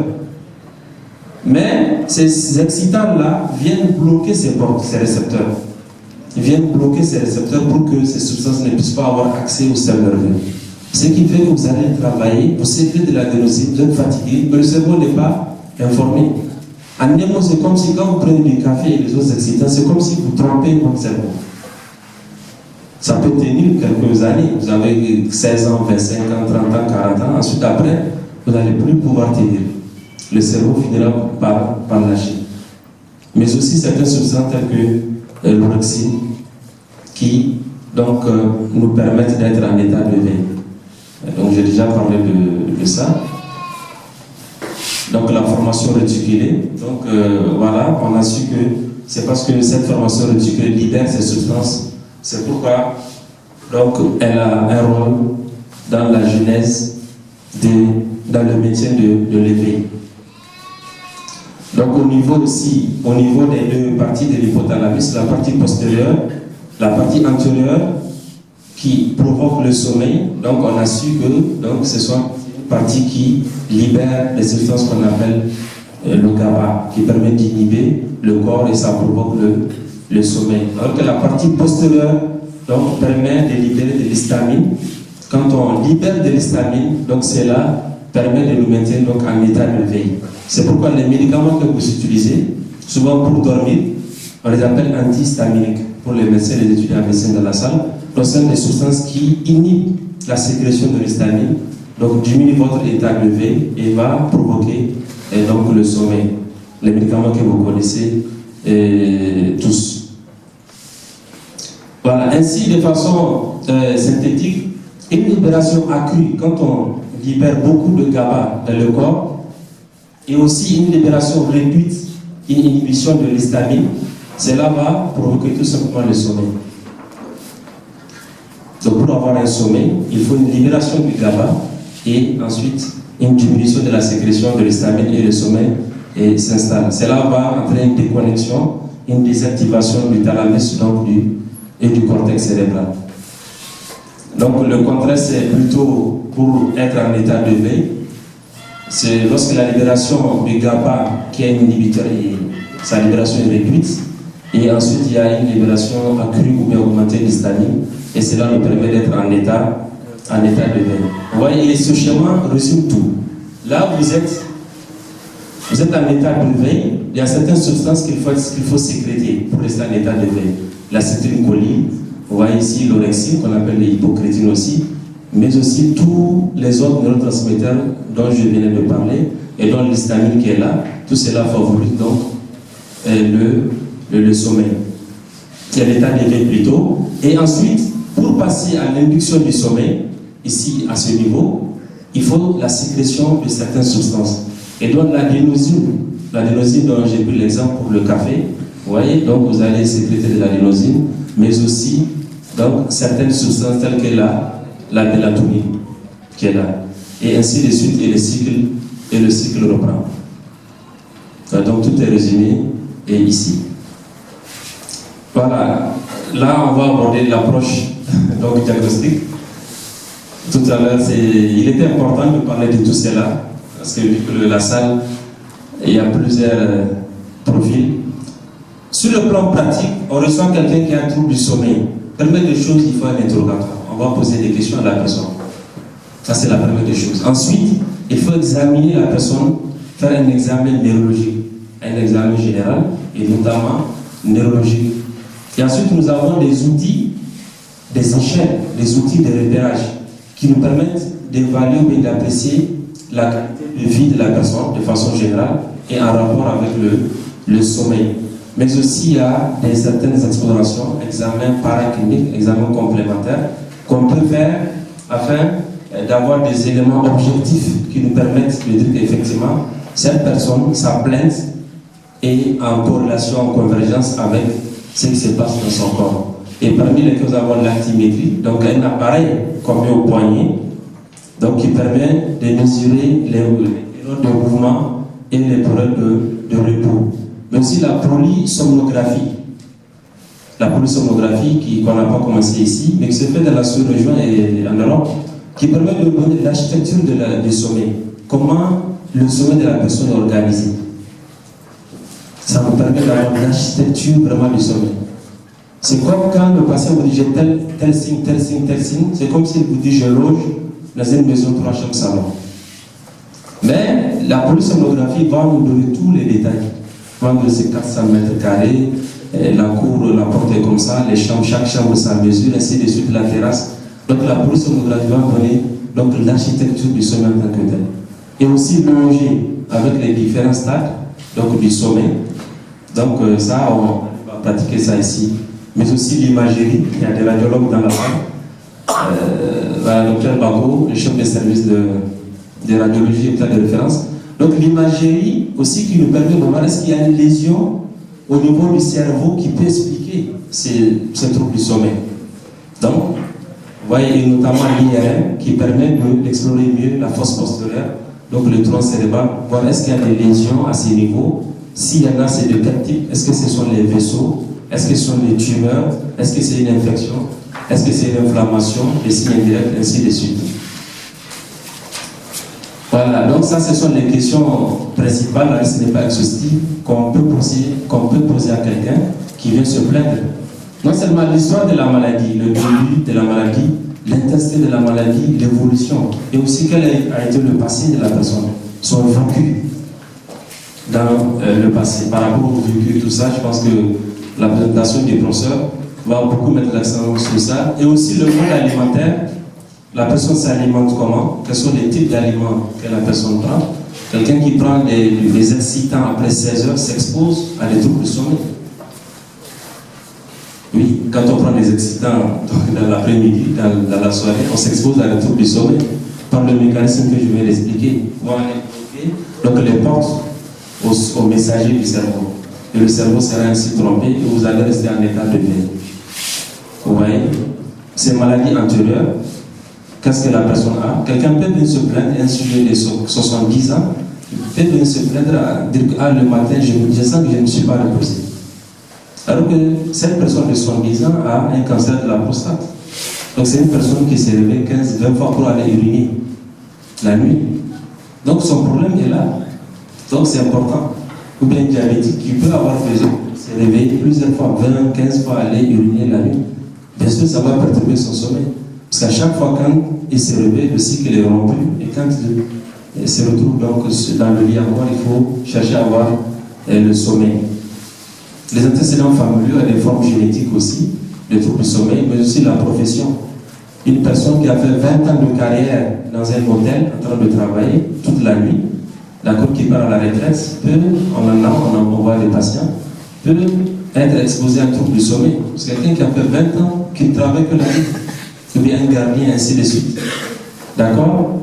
Mais ces excitants-là viennent bloquer ces portes, ces récepteurs. Ils viennent bloquer ces récepteurs pour que ces substances ne puissent pas avoir accès au système nerveux. Ce qui fait que vous allez travailler, vous sécrétez de l'adénosine, vous êtes fatigué, mais le cerveau n'est pas informé. En un mot, c'est comme si quand vous prenez du café et les autres excitants, c'est comme si vous trompez votre cerveau. Ça peut tenir quelques années. Vous avez 16 ans, 25 ans, 30 ans, 40 ans. Ensuite, après, vous n'allez plus pouvoir tenir. Le cerveau finira par lâcher. Mais aussi certaines substances telles que l'orexine qui donc, nous permettent d'être en état de veille. Donc j'ai déjà parlé de ça. Donc la formation réticulée. Donc voilà, on a su que c'est parce que cette formation réticulée libère ces substances. C'est pourquoi donc, elle a un rôle dans la genèse, dans le maintien de l'éveil. Donc au niveau des deux parties de l'hypothalamus, la partie postérieure, la partie antérieure qui provoque le sommeil, donc on a su que donc, ce sont une partie qui libère les substances qu'on appelle le GABA, qui permet d'inhiber le corps et ça provoque le sommeil. Alors que la partie postérieure donc, permet de libérer de l'histamine. Quand on libère de l'histamine, donc cela permet de nous maintenir donc, en état de veille. C'est pourquoi les médicaments que vous utilisez, souvent pour dormir, on les appelle antihistaminiques. Pour les médecins, les étudiants en médecine dans la salle, donc ce sont des substances qui inhibent la sécrétion de l'histamine, donc diminuent votre état de veille et va provoquer donc, le sommeil. Les médicaments que vous connaissez tous. Voilà, ainsi de façon synthétique, une libération accrue, quand on libère beaucoup de GABA dans le corps, et aussi une libération réduite, une inhibition de l'histamine, cela va provoquer tout simplement le sommeil. Donc pour avoir un sommeil, il faut une libération du GABA et ensuite une diminution de la sécrétion de l'histamine et le sommeil s'installe. Cela va entraîner une déconnexion, une désactivation du thalamus donc et du cortex cérébral. Donc le contraire, c'est plutôt pour être en état de veille. C'est lorsque la libération du GABA qui est un inhibiteur et sa libération est réduite, et ensuite il y a une libération accrue ou bien augmentée de l'histamine, et cela nous permet d'être en état de veille. Vous voyez, et ce schéma résume tout. Là, vous êtes en état de veille, il y a certaines substances qu'il faut sécréter pour rester en état de veille. L'acétylcholine, vous voyez ici l'orexine qu'on appelle l'hypocrétine aussi, mais aussi tous les autres neurotransmetteurs dont je venais de parler et dont l'histamine qui est là, tout cela favorise donc le sommeil. C'est l'état d'éveil plutôt. Et ensuite, pour passer à l'induction du sommeil, ici à ce niveau, il faut la sécrétion de certaines substances. Et donc l'adénosine dont j'ai pris l'exemple pour le café, vous voyez, donc vous allez sécréter de l'adénosine, mais aussi donc, certaines substances telles que la mélatonine qui est là. Et ainsi de suite, et le cycle reprend. Donc tout est résumé et ici. Voilà, là on va aborder l'approche donc diagnostique. Tout à l'heure, il était important de parler de tout cela, parce que vu que la salle, il y a plusieurs profils. Sur le plan pratique, on reçoit quelqu'un qui a un trouble du sommeil. Première des choses, il faut un interrogatoire. On va poser des questions à la personne. Ça, c'est la première des choses. Ensuite, il faut examiner la personne, faire un examen neurologique, un examen général, et notamment neurologique. Et ensuite, nous avons des outils des échelles, des outils de repérage qui nous permettent d'évaluer ou d'apprécier la qualité de vie de la personne de façon générale et en rapport avec le sommeil. Mais aussi il y a certaines explorations, examens paracliniques, examens complémentaires qu'on peut faire afin d'avoir des éléments objectifs qui nous permettent de dire qu'effectivement cette personne, sa plainte est en corrélation, en convergence avec ce qui se passe dans son corps. Et parmi lesquels nous avons l'actimétrie, donc un appareil qu'on met au poignet, donc qui permet de mesurer les erreurs de mouvement et les périodes de repos. Mais aussi la polysomnographie. La polysomnographie qu'on n'a pas commencé ici, mais qui se fait dans la sous-région et en Europe, qui permet de donner l'architecture du sommeil. Comment le sommeil de la personne est organisé. Ça nous permet d'avoir l'architecture vraiment du sommeil. C'est comme quand le patient vous dit j'ai tel signe, tel signe, tel signe, c'est comme s'il vous dit je loge dans une maison 3 chambres salon. Mais la polysomnographie va nous donner tous les détails. Va nous donner 400 mètres carrés, la cour, la porte est comme ça, les chambres, chaque chambre sa mesure, ainsi de suite, la terrasse. Donc la polysomnographie va donner l'architecture du sommeil en tant que tel. Et aussi loger avec les différents stades donc, du sommeil. Donc ça, on va pratiquer ça ici. Mais aussi l'imagerie, il y a des radiologues dans la salle. Le docteur Bako, le chef de service de radiologie et de référence. Donc l'imagerie aussi qui nous permet de voir est-ce qu'il y a une lésion au niveau du cerveau qui peut expliquer ce trouble du sommeil. Donc, vous voyez, et notamment l'IRM qui permet d'explorer mieux la fosse postérieure, donc le tronc cérébral, voir est-ce qu'il y a des lésions à ces niveaux. S'il y en a, c'est de quel type? Est-ce que ce sont les vaisseaux? Est-ce que ce sont les tumeurs? Est-ce que c'est une infection? Est-ce que c'est une inflammation? Les signes indirects, ainsi de suite. Voilà, donc ça, ce sont les questions principales, la liste n'est pas exhaustive, qu'on peut poser à quelqu'un qui vient se plaindre. Non seulement l'histoire de la maladie, le début de la maladie, l'intensité de la maladie, l'évolution, et aussi quel a été le passé de la personne, son vécu dans le passé. Par rapport au vécu et tout ça, je pense que la présentation du professeur va beaucoup mettre l'accent sur ça. Et aussi le mode alimentaire, la personne s'alimente comment? Quels sont les types d'aliments que la personne prend? Quelqu'un qui prend des excitants après 16 heures s'expose à des troubles du sommeil. Oui, quand on prend des excitants dans l'après-midi, dans la soirée, on s'expose à des troubles du sommeil par le mécanisme que je vais l'expliquer. Donc les portes au messager du cerveau. Et le cerveau sera ainsi trompé et vous allez rester en état de veille. Vous voyez? Ces maladies antérieures, qu'est-ce que la personne a? Quelqu'un peut venir se plaindre, un sujet de 70 ans, peut venir se plaindre à dire que le matin, je sens que je ne me suis pas reposé. Alors que cette personne de 70 ans a un cancer de la prostate. Donc c'est une personne qui s'est réveillée 15-20 fois pour aller uriner la nuit. Donc son problème est là. Donc c'est important. Ou bien diabétique qui peut avoir besoin de se réveiller plusieurs fois, 20-15 fois aller uriner la nuit. Bien sûr, ça va perturber son sommeil. Parce qu'à chaque fois quand il se réveille, le cycle est rompu. Et quand il se retrouve donc dans le lit encore, il faut chercher à avoir le sommeil. Les antécédents familiaux ont des formes génétiques aussi, des troubles du sommeil, mais aussi la profession. Une personne qui a fait 20 ans de carrière dans un hôtel en train de travailler toute la nuit, d'accord, qui part à la retraite, on voit des patients, peut être exposé à un trouble du sommeil. C'est quelqu'un qui a fait 20 ans, qui ne travaille que la nuit, ou bien un gardien, ainsi de suite. D'accord?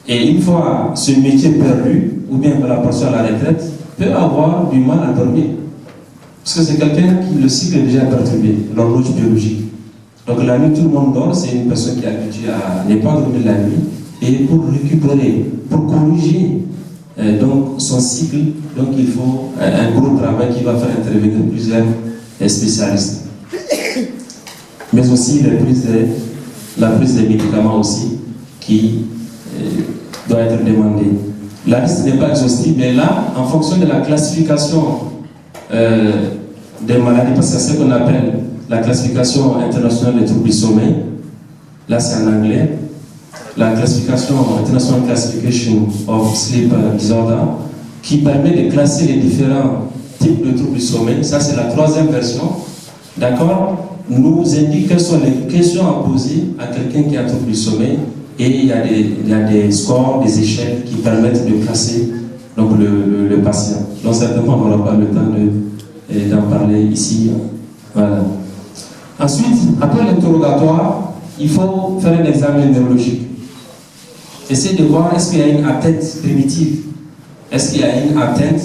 Et une fois ce métier perdu, ou bien la personne à la retraite, peut avoir du mal à dormir. Parce que c'est quelqu'un qui, le cycle est déjà perturbé, l'horloge biologique. Donc la nuit, tout le monde dort, c'est une personne qui est habituée à ne pas dormir la nuit. Et pour récupérer, pour corriger donc son cycle, donc il faut un gros travail qui va faire intervenir plusieurs spécialistes. Mais aussi la prise des médicaments aussi qui doit être demandée. La liste n'est pas exhaustive, mais là, en fonction de la classification des maladies, parce que c'est ce qu'on appelle la classification internationale des troubles du sommeil, là c'est en anglais, la classification International Classification of Sleep Disorder, qui permet de classer les différents types de troubles du sommeil. Ça c'est la 3e version, d'accord? nous indique quelles sont les questions à poser à quelqu'un qui a un trouble du sommeil, et il y a des scores, des échelles qui permettent de classer donc, le patient. Donc certainement on n'aura pas le temps d'en parler ici. Voilà. Ensuite, après l'interrogatoire, il faut faire un examen neurologique. Essayez de voir est-ce qu'il y a une atteinte primitive, est-ce qu'il y a une atteinte,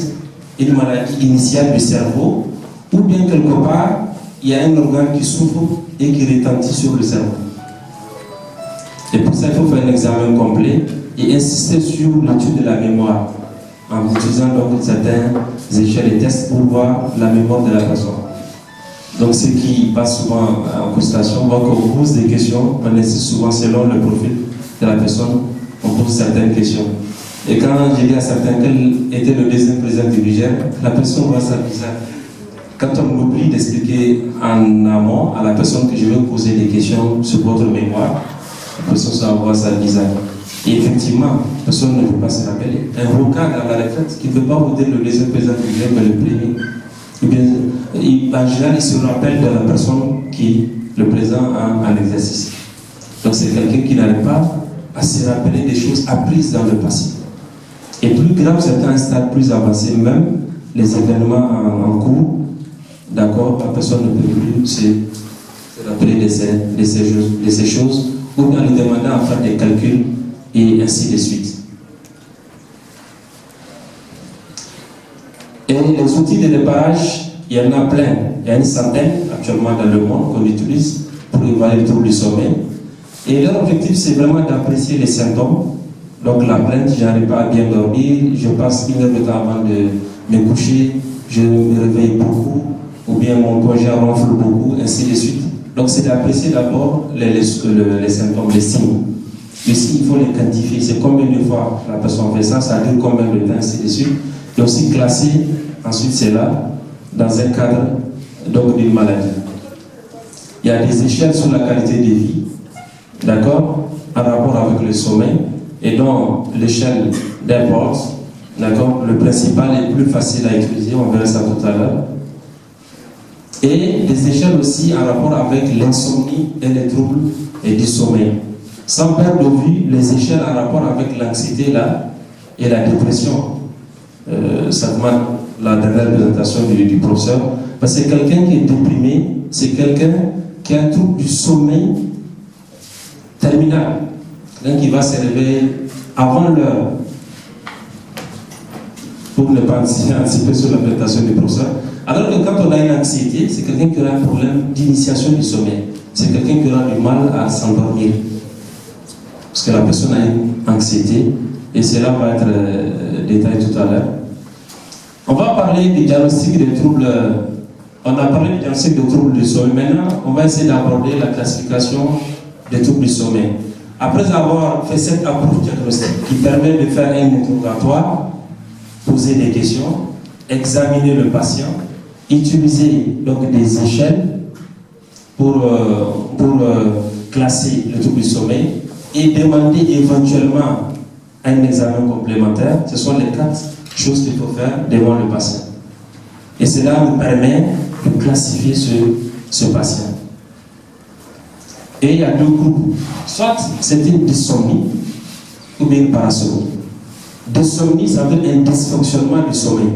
une maladie initiale du cerveau, ou bien quelque part, il y a un organe qui souffre et qui retentit sur le cerveau. Et pour ça, il faut faire un examen complet et insister sur l'étude de la mémoire, en utilisant donc certains échelles et tests pour voir la mémoire de la personne. Donc ceux qui passent souvent en consultation voient qu'on pose des questions, on insiste souvent selon le profil de la personne, on pose certaines questions. Et quand j'ai dit à certains quel était le deuxième président du Niger, la personne voit ça bizarre. Quand on oublie d'expliquer en amont à la personne que je vais poser des questions sur votre mémoire, la personne voit ça bizarre. Et effectivement, personne ne peut pas se rappeler. Un avocat dans la retraite qui ne peut pas voter le deuxième président du Niger, mais le premier. Eh bien, en général, il se rappelle de la personne qui le président en exercice. Donc c'est quelqu'un qui n'arrive pas à se rappeler des choses apprises dans le passé. Et plus grave, c'est à un stade plus avancé, même les événements en cours, d'accord, la personne ne peut plus se rappeler de ces choses, ou bien lui demander à faire des calculs, et ainsi de suite. Et les outils de dépannage, il y en a plein. Il y a une centaine actuellement dans le monde qu'on utilise pour évaluer le trouble du sommeil. Et leur objectif, c'est vraiment d'apprécier les symptômes. Donc la plainte, je n'arrive pas à bien dormir, je passe 1 heure de temps avant de me coucher, je me réveille beaucoup, ou bien mon conjoint ronfle beaucoup, ainsi de suite. Donc c'est d'apprécier d'abord les symptômes, les signes. Les signes, il faut les quantifier. C'est combien de fois la personne fait ça, ça dure combien de temps, ainsi de suite. Et aussi classer, ensuite c'est là, dans un cadre donc d'une maladie. Il y a des échelles sur la qualité de vie, d'accord, en rapport avec le sommeil, et donc l'échelle d'importance, d'accord, le principal est plus facile à utiliser, on verra ça tout à l'heure. Et des échelles aussi en rapport avec l'insomnie et les troubles et du sommeil. Sans perdre de vue les échelles en rapport avec l'anxiété là, et la dépression. Ça demande la dernière présentation du professeur. Parce que quelqu'un qui est déprimé, c'est quelqu'un qui a un trouble du sommeil terminal. Quelqu'un qui va se réveiller avant l'heure. Pour ne pas anticiper sur la présentation du professeur. Alors que quand on a une anxiété, c'est quelqu'un qui aura un problème d'initiation du sommeil. C'est quelqu'un qui aura du mal à s'endormir. Parce que la personne a une anxiété, et cela va être détaillé tout à l'heure. On va parler du diagnostic des troubles. On a parlé du diagnostic des troubles du sommeil. Maintenant, on va essayer d'aborder la classification des troubles du sommeil. Après avoir fait cette approche diagnostique qui permet de faire un interrogatoire, poser des questions, examiner le patient, utiliser donc des échelles pour classer le trouble du sommeil et demander éventuellement un examen complémentaire. Ce sont les 4 choses qu'il faut faire devant le patient. Et cela nous permet de classifier ce patient. Et il y a 2 groupes. Soit c'est une dysomnie ou bien une parasomnie. Dysomnie, ça veut dire un dysfonctionnement du sommeil.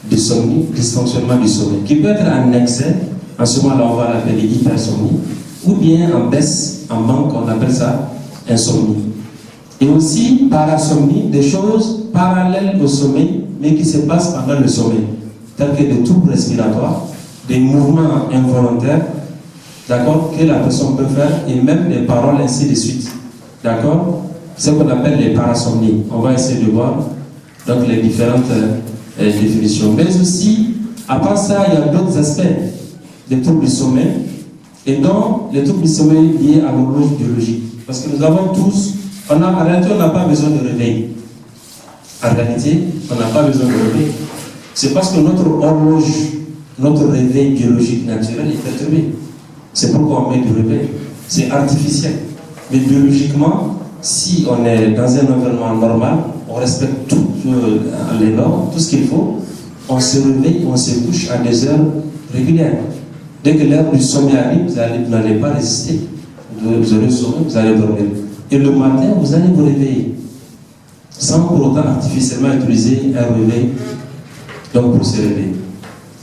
Dysomnie, dysfonctionnement du sommeil, qui peut être en excès, en ce moment-là on va l'appeler hypersomnie, ou bien en baisse, en manque, on appelle ça insomnie. Et aussi parasomnie, des choses parallèles au sommeil, mais qui se passent pendant le sommeil, tels que des troubles respiratoires, des mouvements involontaires, d'accord, que la personne peut faire, et même des paroles, ainsi de suite. D'accord? C'est ce qu'on appelle les parasomnies. On va essayer de voir donc les différentes définitions. Mais aussi, à part ça, il y a d'autres aspects des troubles du sommeil, et donc les troubles du sommeil liés à l'horloge biologique. Parce que nous avons tous, en réalité, on n'a pas besoin de réveil. En réalité, on n'a pas besoin de réveil. C'est parce que notre horloge, notre réveil biologique naturel est perturbé. C'est pourquoi on met du réveil. C'est artificiel. Mais biologiquement, si on est dans un environnement normal, on respecte tout les normes, tout ce qu'il faut, on se réveille, on se couche à des heures régulières. Dès que l'heure du sommeil arrive, vous n'allez pas résister. Vous allez sommeil, vous allez dormir. Et le matin, vous allez vous réveiller. Sans pour autant artificiellement utiliser un réveil donc pour se réveiller.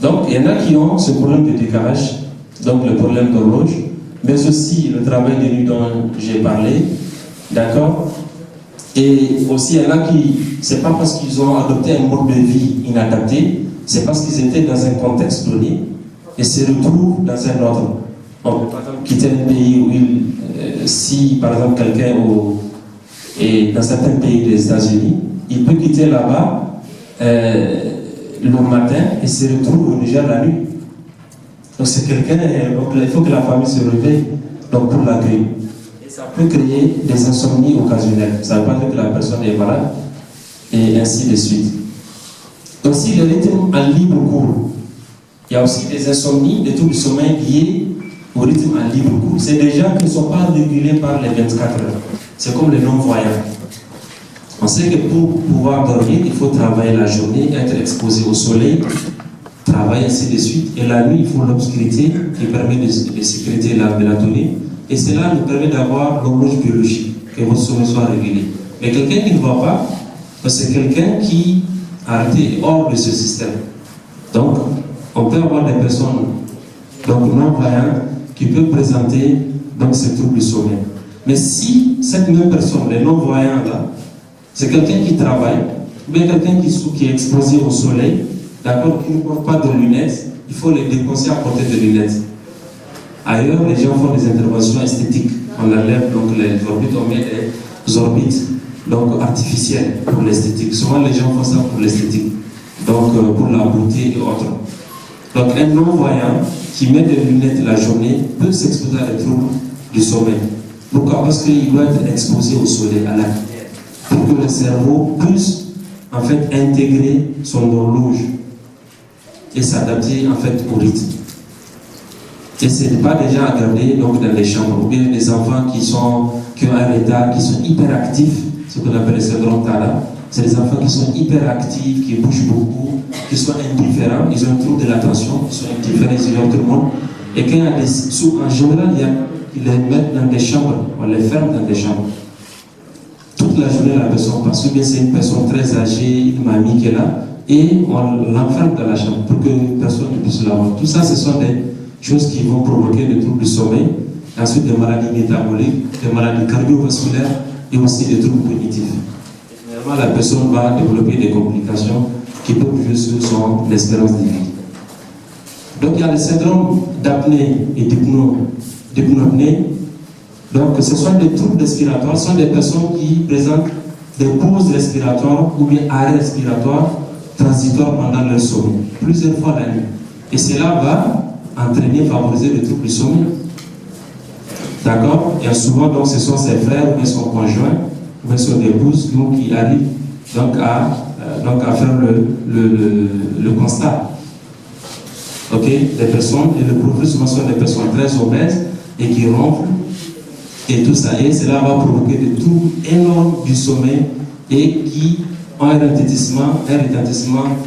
Donc il y en a qui ont ce problème de décalage, donc le problème d'horloge, mais aussi le travail de nuit dont j'ai parlé, d'accord. Et aussi il y en a qui, c'est pas parce qu'ils ont adopté un mode de vie inadapté, c'est parce qu'ils étaient dans un contexte donné et se retrouvent dans un autre. On peut par exemple quitter un pays où si par exemple quelqu'un est dans certains pays des États-Unis, il peut quitter là-bas le matin et se retrouve au Niger la nuit. Donc c'est quelqu'un, donc il faut que la famille se réveille donc pour l'accueillir. Et ça peut créer des insomnies occasionnelles. Ça ne veut pas dire que la personne est malade et ainsi de suite. Aussi le rythme en libre cours. Il y a aussi des insomnies, des troubles du sommeil liés au rythme en libre cours. C'est des gens qui ne sont pas régulés par les 24 heures. C'est comme les non-voyants. On sait que pour pouvoir dormir, il faut travailler la journée, être exposé au soleil, travailler ainsi de suite. Et la nuit, il faut l'obscurité qui permet de sécréter la mélatonine. Et cela nous permet d'avoir l'horloge biologique, que votre sommeil soit régulé. Mais quelqu'un qui ne voit pas, c'est quelqu'un qui a été hors de ce système. Donc, on peut avoir des personnes non-voyantes qui peuvent présenter donc, ce trouble du sommeil. Mais si cette même personne, les non-voyants là, c'est quelqu'un qui travaille, ou bien quelqu'un qui est exposé au soleil, d'accord, qui ne porte pas de lunettes, il faut les déconseiller à porter de lunettes. Ailleurs, les gens font des interventions esthétiques. On enlève donc les orbites, on met des orbites donc, artificielles pour l'esthétique. Souvent, les gens font ça pour l'esthétique, donc pour la beauté et autres. Donc, un non-voyant qui met des lunettes la journée peut s'exposer à des troubles du sommeil. Pourquoi? Parce qu'il doit être exposé au soleil, à la lumière, pour que le cerveau puisse en fait intégrer son horloge et s'adapter en fait au rythme. Et ce n'est pas déjà à garder donc dans les chambres, ou bien des enfants qui ont un retard, qui sont hyperactifs, ce qu'on appelle le syndrome TARA. C'est des enfants qui sont hyperactifs, qui bougent beaucoup, qui sont indifférents, ils ont un trouble de l'attention, ils sont indifférents, ils ignorent tout le monde. Et quand il y a en général, ils les mettent dans des chambres, on les ferme dans des chambres. Toute la journée, la personne passe, ou bien c'est une personne très âgée, une mamie qui est là, et on l'enferme dans la chambre pour que personne ne puisse la voir. Tout ça, ce sont des choses qui vont provoquer des troubles du sommeil, ensuite des maladies métaboliques, des maladies cardiovasculaires et aussi des troubles cognitifs. Généralement, la personne va développer des complications qui peuvent jouer sur son espérance de vie. Donc, il y a le syndrome d'apnée et d'hypnopnée. Donc, ce sont des troubles respiratoires, ce sont des personnes qui présentent des pauses respiratoires ou bien arrêts respiratoires transitoires pendant leur sommeil, plusieurs fois la nuit. Et cela va entraîner, favoriser le trouble du sommeil. D'accord? Et souvent, donc, ce sont ses frères ou bien son conjoint ou bien son épouse qui arrivent donc à faire le constat. Ok? Des personnes, et le profil souvent sont des personnes très obèses et qui ronflent et tout ça. Et cela va provoquer des troubles énormes du sommeil et qui ont un retentissement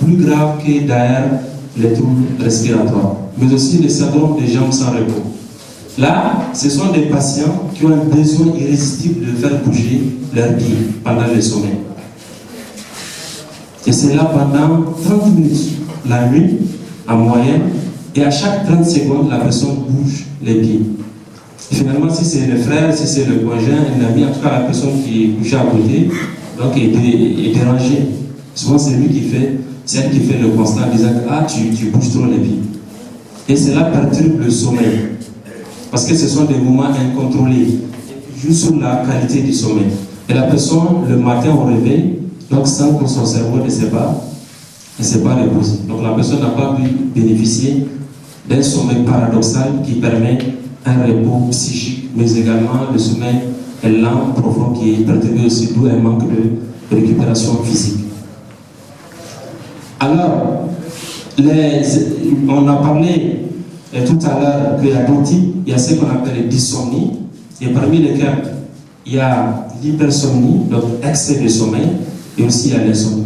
plus grave que d'ailleurs les troubles respiratoires. Mais aussi le syndrome des jambes sans repos. Là, ce sont des patients qui ont un besoin irrésistible de faire bouger leurs pieds pendant le sommeil. Et c'est là pendant 30 minutes la nuit, en moyenne, et à chaque 30 secondes, la personne bouge les pieds. Et finalement, si c'est le frère, si c'est le conjoint, un ami, en tout cas la personne qui est couchée à côté, donc est dérangée. Souvent, c'est lui qui fait, c'est elle qui fait le constat en disant que ah, tu bouges trop les pieds. Et cela perturbe le sommeil. Parce que ce sont des mouvements incontrôlés qui jouent sur la qualité du sommeil. Et la personne, le matin au réveil, donc sans que son cerveau ne s'est pas reposé. Donc la personne n'a pas pu bénéficier d'un sommeil paradoxal qui permet un repos psychique, mais également le sommeil lent, profond, qui est perturbé aussi, d'où un manque de récupération physique. Alors, on a parlé tout à l'heure qu'il y a deux types. Il y a ce qu'on appelle les dysomnies, et parmi lesquels il y a l'hypersomnie, donc excès de sommeil, et aussi il y a l'insomnie.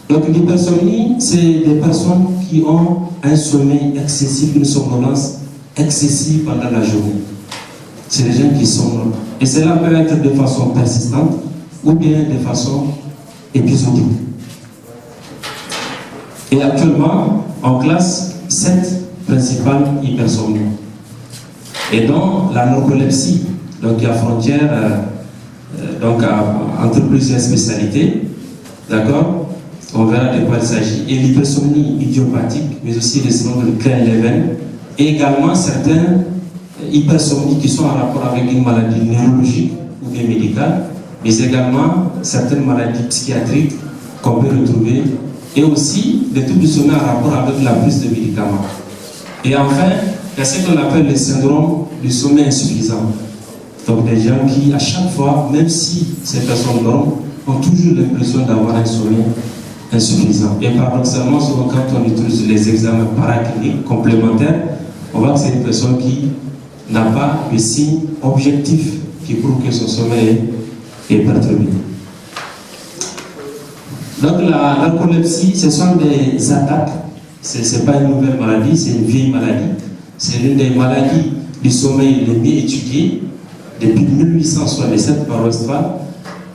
Donc l'hypersomnie, c'est des personnes qui ont un sommeil excessif, une somnolence excessive pendant la journée. C'est des gens qui sont... Et cela peut être de façon persistante ou bien de façon épisodique. Et actuellement, on classe 7 principales hypersomnies. Et donc, la narcolepsie, donc il y a frontière entre plusieurs spécialités, d'accord? On verra de quoi il s'agit. Et l'hypersomnie idiopathique, mais aussi les syndromes de Klein-Levin, et également certaines hypersomnies qui sont en rapport avec une maladie neurologique ou bien médicale, mais également certaines maladies psychiatriques qu'on peut retrouver, et aussi des troubles du sommeil en rapport avec la prise de médicaments. Et enfin, il y a ce qu'on appelle le syndrome du sommeil insuffisant. Donc des gens qui, à chaque fois, même si ces personnes dorment, ont toujours l'impression d'avoir un sommeil insuffisant. Et paradoxalement, souvent quand on utilise les examens paracliniques complémentaires, on voit que c'est une personne qui n'a pas de signe objectif qui prouve que son sommeil est perturbé. Donc la narcolepsie, ce sont des attaques. Ce n'est pas une nouvelle maladie, c'est une vieille maladie. C'est l'une des maladies du sommeil les mieux étudiées depuis 1867 par Westphal.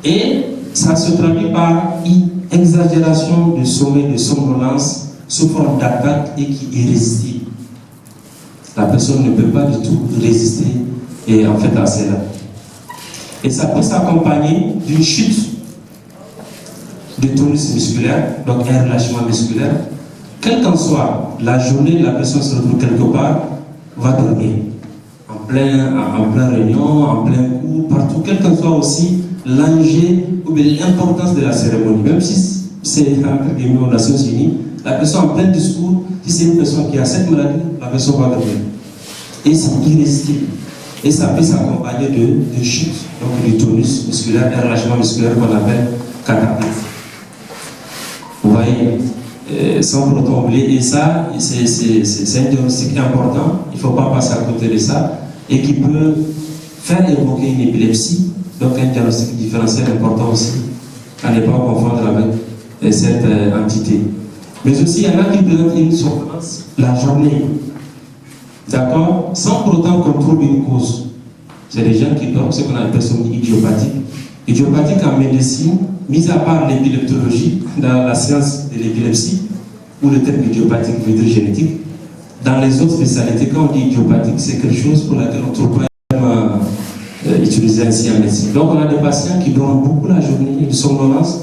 Et ça se traduit par une exagération du sommeil, de somnolence sous forme d'attaque et qui est irrésistible. La personne ne peut pas du tout résister et en fait à cela. Et ça peut s'accompagner d'une chute de tonus musculaire, donc un relâchement musculaire. Quelle qu'en soit la journée, la personne se retrouve quelque part, va dormir. En plein réunion, en plein cours, partout, quel qu'en soit aussi l'enjeu ou bien l'importance de la cérémonie. Même si c'est entre guillemets aux Nations Unies, la personne en plein discours, si c'est une personne qui a cette maladie, la personne va dormir. Et c'est irrésistible. Et ça peut s'accompagner de chute, donc du tonus musculaire, un relâchement musculaire qu'on appelle cataplasme. Vous voyez, sans pour autant oublier, et ça, c'est un diagnostic important, il ne faut pas passer à côté de ça, et qui peut faire évoquer une épilepsie, donc un diagnostic différentiel important aussi, à ne pas confondre avec cette entité. Mais aussi, il y en a qui présentent une somnolence la journée, d'accord, sans pour autant qu'on trouve une cause. C'est des gens qui dorment, ce qu'on appelle sommeil idiopathique. Idiopathique en médecine, mis à part l'épileptologie, dans la science de l'épilepsie, ou le terme idiopathique veut dire génétique, dans les autres spécialités, quand on dit idiopathique, c'est quelque chose pour laquelle on ne trouve pas utilisé ainsi en médecine. Donc on a des patients qui dorment beaucoup la journée, une somnolence,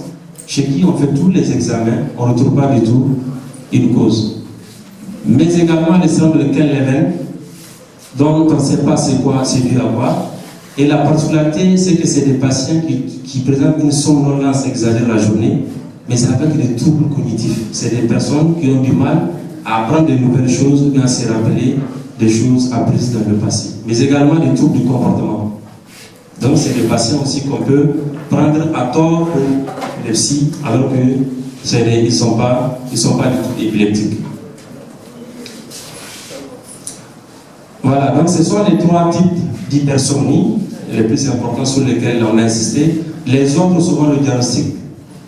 chez qui on fait tous les examens, on ne retrouve pas du tout une cause. Mais également les syndromes de Klein-Levin, dont on ne sait pas c'est quoi, c'est dû à quoi. Et la particularité, c'est que c'est des patients qui présentent une somnolence exagérée la journée, mais c'est avec des troubles cognitifs. C'est des personnes qui ont du mal à apprendre de nouvelles choses ou bien à se rappeler des choses apprises dans le passé. Mais également des troubles du comportement. Donc c'est des patients aussi qu'on peut prendre à tort pour l'épilepsie, alors qu'ils ne sont pas du tout épileptiques. Voilà, donc ce sont les 3 types d'hypersomnie, les plus importants sur lesquels on a insisté. Les autres, souvent le diagnostic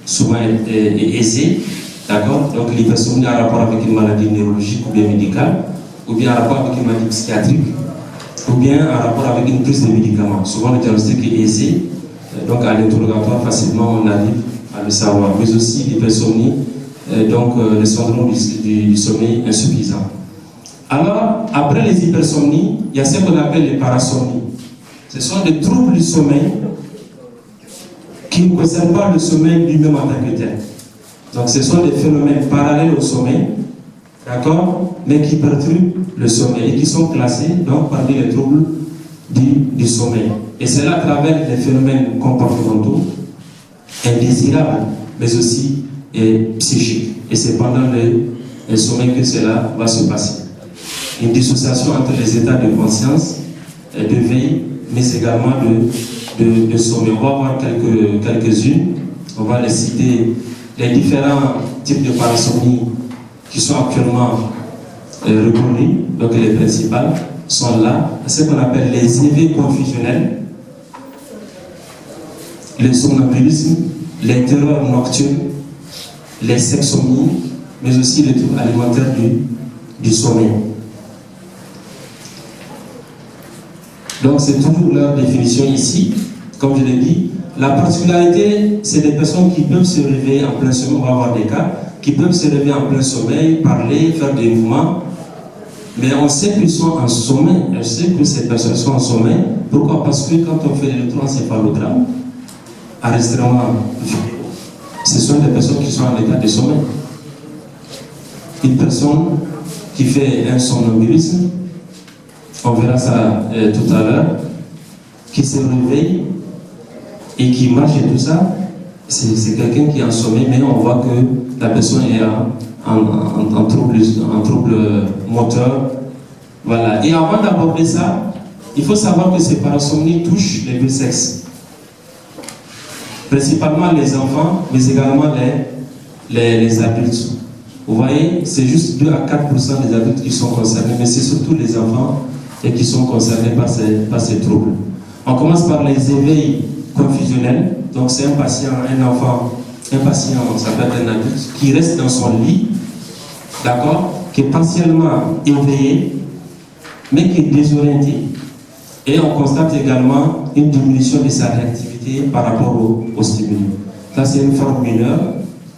souvent est aisé, d'accord? Donc l'hypersomnie a rapport avec une maladie neurologique ou bien médicale, ou bien en rapport avec une maladie psychiatrique, ou bien en rapport avec une prise de médicaments. Souvent le diagnostic est aisé, donc à l'interrogatoire facilement on arrive à le savoir. Mais aussi l'hypersomnie, donc le syndrome du sommeil insuffisant. Alors, après les hypersomnies, il y a ce qu'on appelle les parasomnies. Ce sont des troubles du sommeil qui ne concernent pas le sommeil lui-même en tant que tel. Donc, ce sont des phénomènes parallèles au sommeil, d'accord, mais qui perturbent le sommeil et qui sont classés donc, parmi les troubles du sommeil. Et c'est là à travers les phénomènes comportementaux, indésirables, mais aussi psychiques. Et c'est pendant le sommeil que cela va se passer. Une dissociation entre les états de conscience, de veille, mais également de sommeil. On va voir quelques-unes, on va les citer, les différents types de parasomnie qui sont actuellement reconnus, donc les principales sont là, ce qu'on appelle les éveils confusionnels, le somnambulisme, les terreurs nocturnes, les sexomnies, mais aussi les troubles alimentaires du sommeil. Donc c'est toujours leur définition ici. Comme je l'ai dit, la particularité, c'est des personnes qui peuvent se réveiller en plein sommeil, on va avoir des cas, qui peuvent se réveiller en plein sommeil, parler, faire des mouvements, mais on sait qu'ils sont en sommeil. On sait que ces personnes sont en sommeil. Pourquoi? Parce que quand on fait l'électroencéphalogramme, enregistrement vidéo, ce sont des personnes qui sont en état de sommeil. Une personne qui fait un somnambulisme, on verra ça tout à l'heure, qui se réveille et qui marche et tout ça, c'est quelqu'un qui est en sommeil, mais on voit que la personne est en trouble moteur. Voilà. Et avant d'aborder ça, il faut savoir que ces parasomnies touchent les deux sexes. Principalement les enfants, mais également les adultes. Vous voyez, c'est juste 2 à 4% des adultes qui sont concernés, mais c'est surtout les enfants et qui sont concernés par ces troubles. On commence par les éveils confusionnels. Donc c'est un patient, un enfant, un patient, ça peut être un adulte, qui reste dans son lit, d'accord, qui est partiellement éveillé, mais qui est désorienté. Et on constate également une diminution de sa réactivité par rapport au stimuli. Ça c'est une forme mineure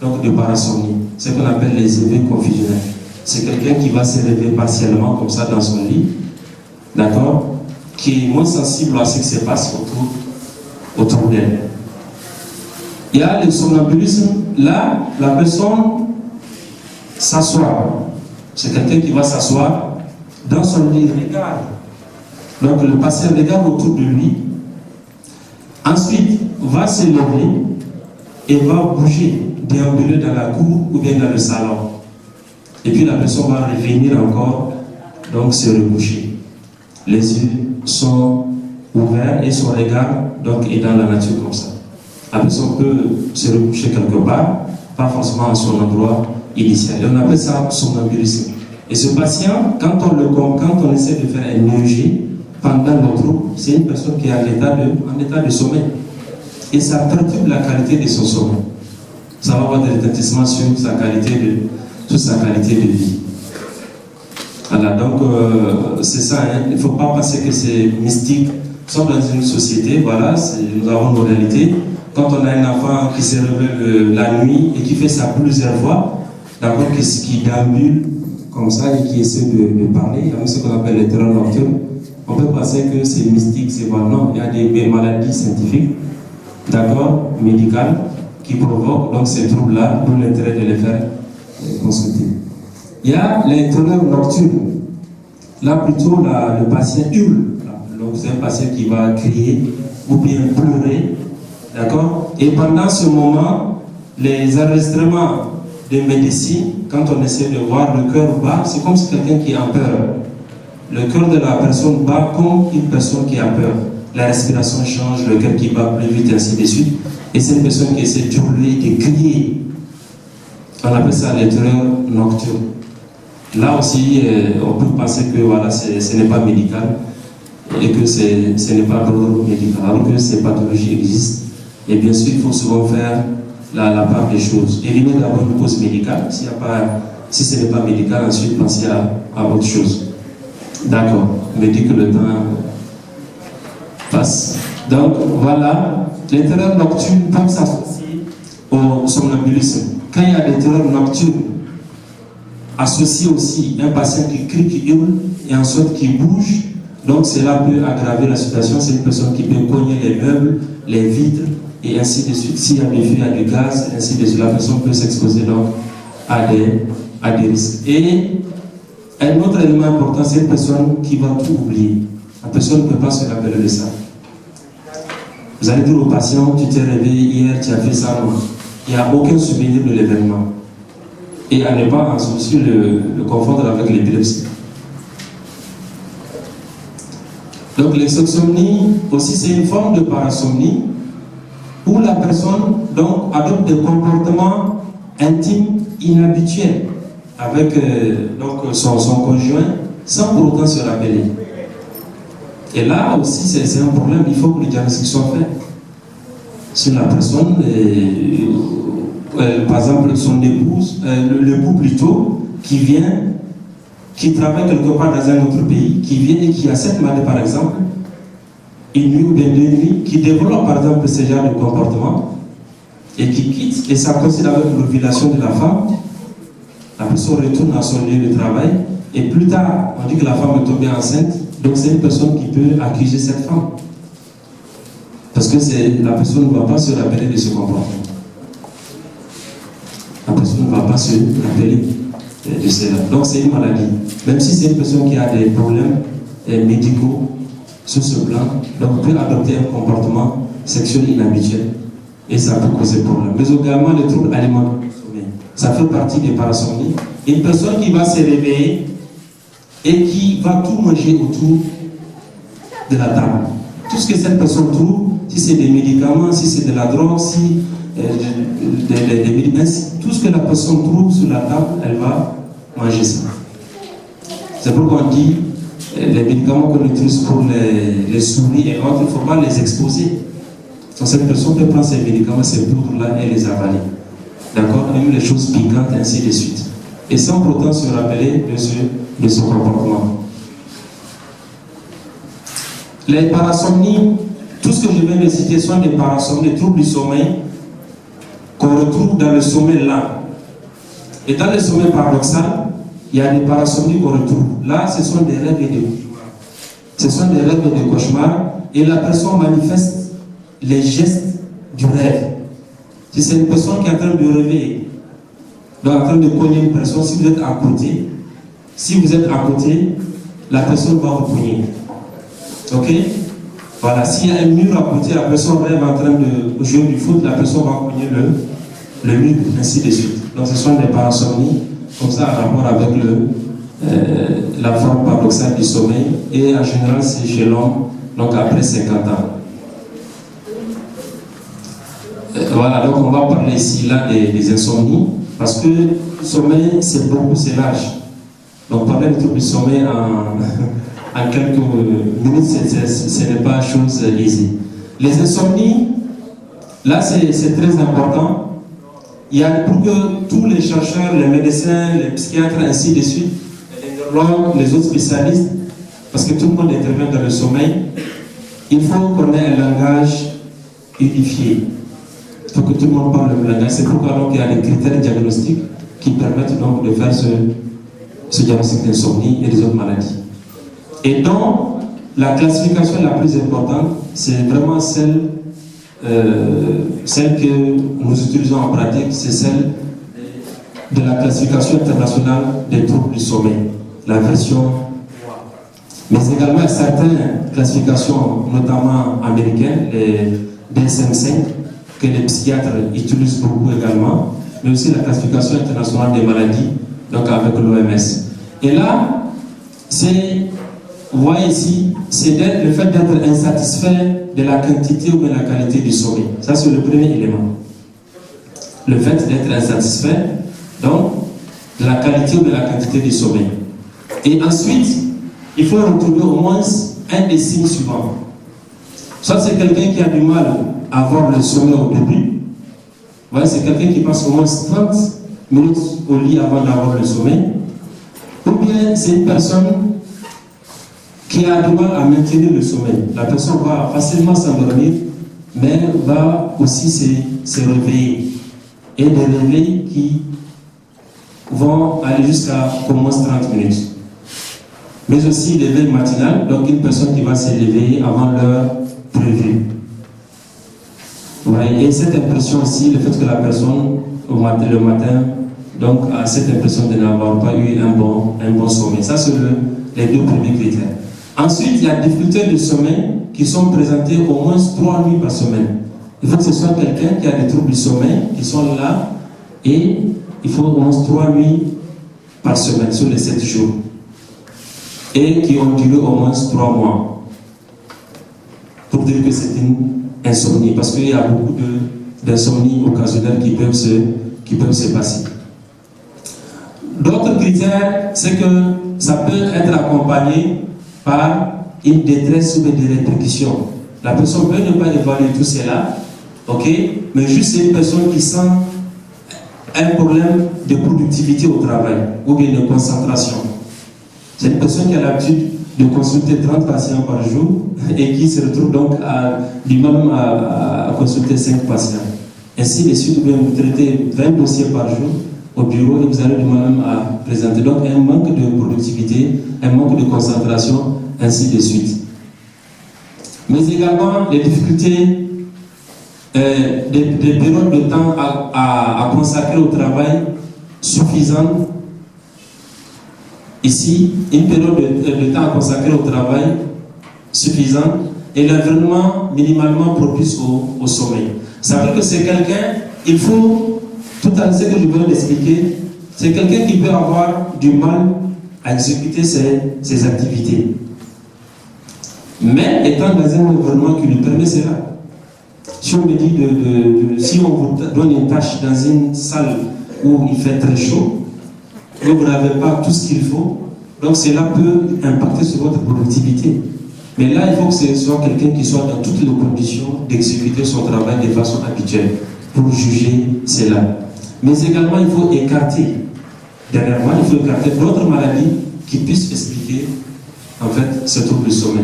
donc de parasomnie. C'est ce qu'on appelle les éveils confusionnels. C'est quelqu'un qui va se réveiller partiellement comme ça dans son lit, d'accord, qui est moins sensible à ce qui se passe autour d'elle. Il y a le somnambulisme, là, la personne s'assoit. C'est quelqu'un qui va s'asseoir dans son lit, regarde. Donc le patient regarde autour de lui. Ensuite, va se lever et va bouger, déambuler dans la cour ou bien dans le salon. Et puis la personne va revenir encore, donc se reboucher. Les yeux sont ouverts et son regard donc, est dans la nature comme ça. La personne peut se reboucher quelque part, pas forcément à son endroit initial. Et on appelle ça somnambulisme. Et ce patient, quand on essaie de faire un EEG pendant le trouble, c'est une personne qui est en état de sommeil. Et ça perturbe la qualité de son sommeil. Ça va avoir des retentissements sur sa qualité de vie. Voilà, donc c'est ça, hein. Il ne faut pas penser que c'est mystique. Nous sommes dans une société, voilà, nous avons nos réalités. Quand on a un enfant qui se réveille la nuit et qui fait ça plusieurs fois, d'abord qui déambule comme ça et qui essaie de parler, il y a ce qu'on appelle les terreurs nocturnes. On peut penser que c'est mystique, c'est bon. Non, il y a des maladies scientifiques, d'accord, médicales, qui provoquent donc ces troubles-là, d'où l'intérêt de les faire consulter. Il y a les terreurs nocturnes. Là, plutôt, le patient hurle. Donc, c'est un patient qui va crier ou bien pleurer. D'accord? Et pendant ce moment, les enregistrements de médecine, quand on essaie de voir le cœur bat, c'est comme si quelqu'un qui a peur. Le cœur de la personne bat comme une personne qui a peur. La respiration change, le cœur qui bat plus vite, ainsi de suite. Et c'est une personne qui essaie d'hurler, de crier. On appelle ça les terreurs nocturnes. Là aussi, on peut penser que voilà, ce n'est pas médical et que ce n'est pas d'ordre médical, alors que ces pathologies existent. Et bien sûr, il faut souvent faire la part des choses. Éliminer d'abord une cause médicale. Si ce n'est pas médical, ensuite penser à autre chose. D'accord. On me dit que le temps passe. Donc voilà, les terreurs nocturnes peuvent s'associer au somnambulisme. Quand il y a des terreurs nocturnes, associé aussi un patient qui crie, qui hurle et ensuite qui bouge, donc cela peut aggraver la situation. C'est une personne qui peut cogner les meubles, les vitres et ainsi de suite. S'il y a des fuites, il y a du gaz, ainsi de suite, la personne peut s'exposer donc à des risques. Et un autre élément important, c'est une personne qui va tout oublier. La personne ne peut pas se rappeler de ça. Vous allez dire au patient, tu t'es réveillé hier, tu as fait ça, non. Il n'y a aucun souvenir de l'événement. Et à ne pas aussi le confondre avec l'épilepsie. Donc l'exoxomnie aussi c'est une forme de parasomnie où la personne donc adopte des comportements intimes inhabituels avec donc son conjoint sans pour autant se rappeler. Et là aussi c'est un problème, il faut que le diagnostic soit fait. Si la personne par exemple son épouse, l'époux plutôt, qui travaille quelque part dans un autre pays, qui vient et qui a cette maladie par exemple, une nuit ou bien 2 nuits, qui développe par exemple ce genre de comportement et qui quitte, et ça coïncide avec l'ovulation de la femme, la personne retourne à son lieu de travail, et plus tard, on dit que la femme est tombée enceinte, donc c'est une personne qui peut accuser cette femme. Parce que la personne ne va pas se rappeler de ce comportement. La personne ne va pas se rappeler de cela. Donc c'est une maladie. Même si c'est une personne qui a des problèmes médicaux sur ce plan, donc peut adopter un comportement sexuel inhabituel et ça peut causer problème. Mais également les troubles alimentaires, ça fait partie des parasomnies. Une personne qui va se réveiller et qui va tout manger autour de la table. Tout ce que cette personne trouve, si c'est des médicaments, si c'est de la drogue, si des médicaments, tout ce que la personne trouve sur la table, elle va manger ça. C'est pourquoi on dit les médicaments qu'on utilise pour les souris et autres, il ne faut pas les exposer. Donc cette personne peut prendre ces médicaments, ces poudres-là et les avaler. D'accord? Même les choses piquantes, ainsi de suite. Et sans pourtant se rappeler de ce comportement. Les parasomnies, tout ce que je viens de citer sont des parasomnies, des troubles du sommeil qu'on retrouve dans le sommeil là. Et dans le sommeil paradoxal, il y a des parasomnies qu'on retrouve. Là, ce sont des rêves et des cauchemars. Ce sont des rêves et des cauchemars, et la personne manifeste les gestes du rêve. Si c'est une personne qui est en train de rêver, donc en train de cogner une personne, si vous êtes à côté, la personne va vous cogner. Ok? Voilà, s'il y a un mur à côté, la personne rêve en train de jouer du foot, la personne va cogner le mur, ainsi de suite. Donc ce sont des parasomnies, comme ça, en rapport avec la forme paradoxale du sommeil, et en général, c'est chez l'homme, donc après 50 ans. Voilà, donc on va parler ici là des insomnies, parce que le sommeil, c'est large. Donc parler du trouble du sommeil en quelques minutes, ce n'est pas chose aisée. Les insomnies, là c'est très important. Il y a pour que tous les chercheurs, les médecins, les psychiatres, ainsi de suite, les neurologues, les autres spécialistes, parce que tout le monde intervient dans le sommeil, il faut qu'on ait un langage unifié. Il faut que tout le monde parle le même langage. C'est pourquoi donc, il y a des critères diagnostiques qui permettent donc de faire ce diagnostic d'insomnie et des autres maladies. Et donc, la classification la plus importante, c'est vraiment celle que nous utilisons en pratique, c'est celle de la classification internationale des troubles du sommeil, la version. Mais également certaines classifications, notamment américaines, les DSM-5, que les psychiatres utilisent beaucoup également, mais aussi la classification internationale des maladies, donc avec l'OMS. Et là, vous voyez ici, c'est le fait d'être insatisfait de la quantité ou de la qualité du sommeil. Ça, c'est le premier élément. Le fait d'être insatisfait, donc, de la qualité ou de la quantité du sommeil. Et ensuite, il faut retrouver au moins un des signes suivants. Soit c'est quelqu'un qui a du mal à avoir le sommeil au début. Voilà, c'est quelqu'un qui passe au moins 30 minutes au lit avant d'avoir le sommeil. Ou bien c'est une personne qui a du mal à maintenir le sommeil. La personne va facilement s'endormir, mais va aussi se réveiller. Et des réveils qui vont aller jusqu'à au moins 30 minutes. Mais aussi l'éveil matinal, donc une personne qui va se réveiller avant l'heure prévue. Ouais, et cette impression aussi, le fait que la personne, le matin, donc a cette impression de n'avoir pas eu un bon sommeil. Ça, c'est les deux premiers critères. Ensuite, il y a des difficultés de sommeil qui sont présentées au moins 3 nuits par semaine. Il faut que ce soit quelqu'un qui a des troubles du sommeil qui sont là, et il faut au moins 3 nuits par semaine sur les 7 jours. Et qui ont duré au moins 3 mois. Pour dire que c'est une insomnie, parce qu'il y a beaucoup d'insomnies occasionnelles qui peuvent se passer. D'autres critères, c'est que ça peut être accompagné par une détresse ou des répercussions. La personne peut ne pas évaluer tout cela, ok, mais juste c'est une personne qui sent un problème de productivité au travail ou bien de concentration. C'est une personne qui a l'habitude de consulter 30 patients par jour et qui se retrouve donc lui-même à consulter 5 patients. Ainsi de suite, vous traitez 20 dossiers par jour au bureau et vous allez lui-même à présenter. Donc un manque de productivité, un manque de concentration, ainsi de suite. Mais également les difficultés des périodes de temps à consacrer au travail suffisantes. Ici, une période de temps à consacrer au travail suffisante et l'environnement minimalement propice au sommeil. Ça veut dire que c'est quelqu'un, il faut, tout à l'heure ce que je viens d'expliquer, c'est quelqu'un qui peut avoir du mal à exécuter ses activités. Mais étant dans un environnement qui lui permet cela. Si on me dit si on vous donne une tâche dans une salle où il fait très chaud, et vous n'avez pas tout ce qu'il faut, donc cela peut impacter sur votre productivité. Mais là, il faut que ce soit quelqu'un qui soit dans toutes les conditions d'exécuter son travail de façon habituelle pour juger cela. Mais également, il faut écarter, dernièrement, il faut écarter d'autres maladies qui puissent expliquer en fait ce trouble du sommeil.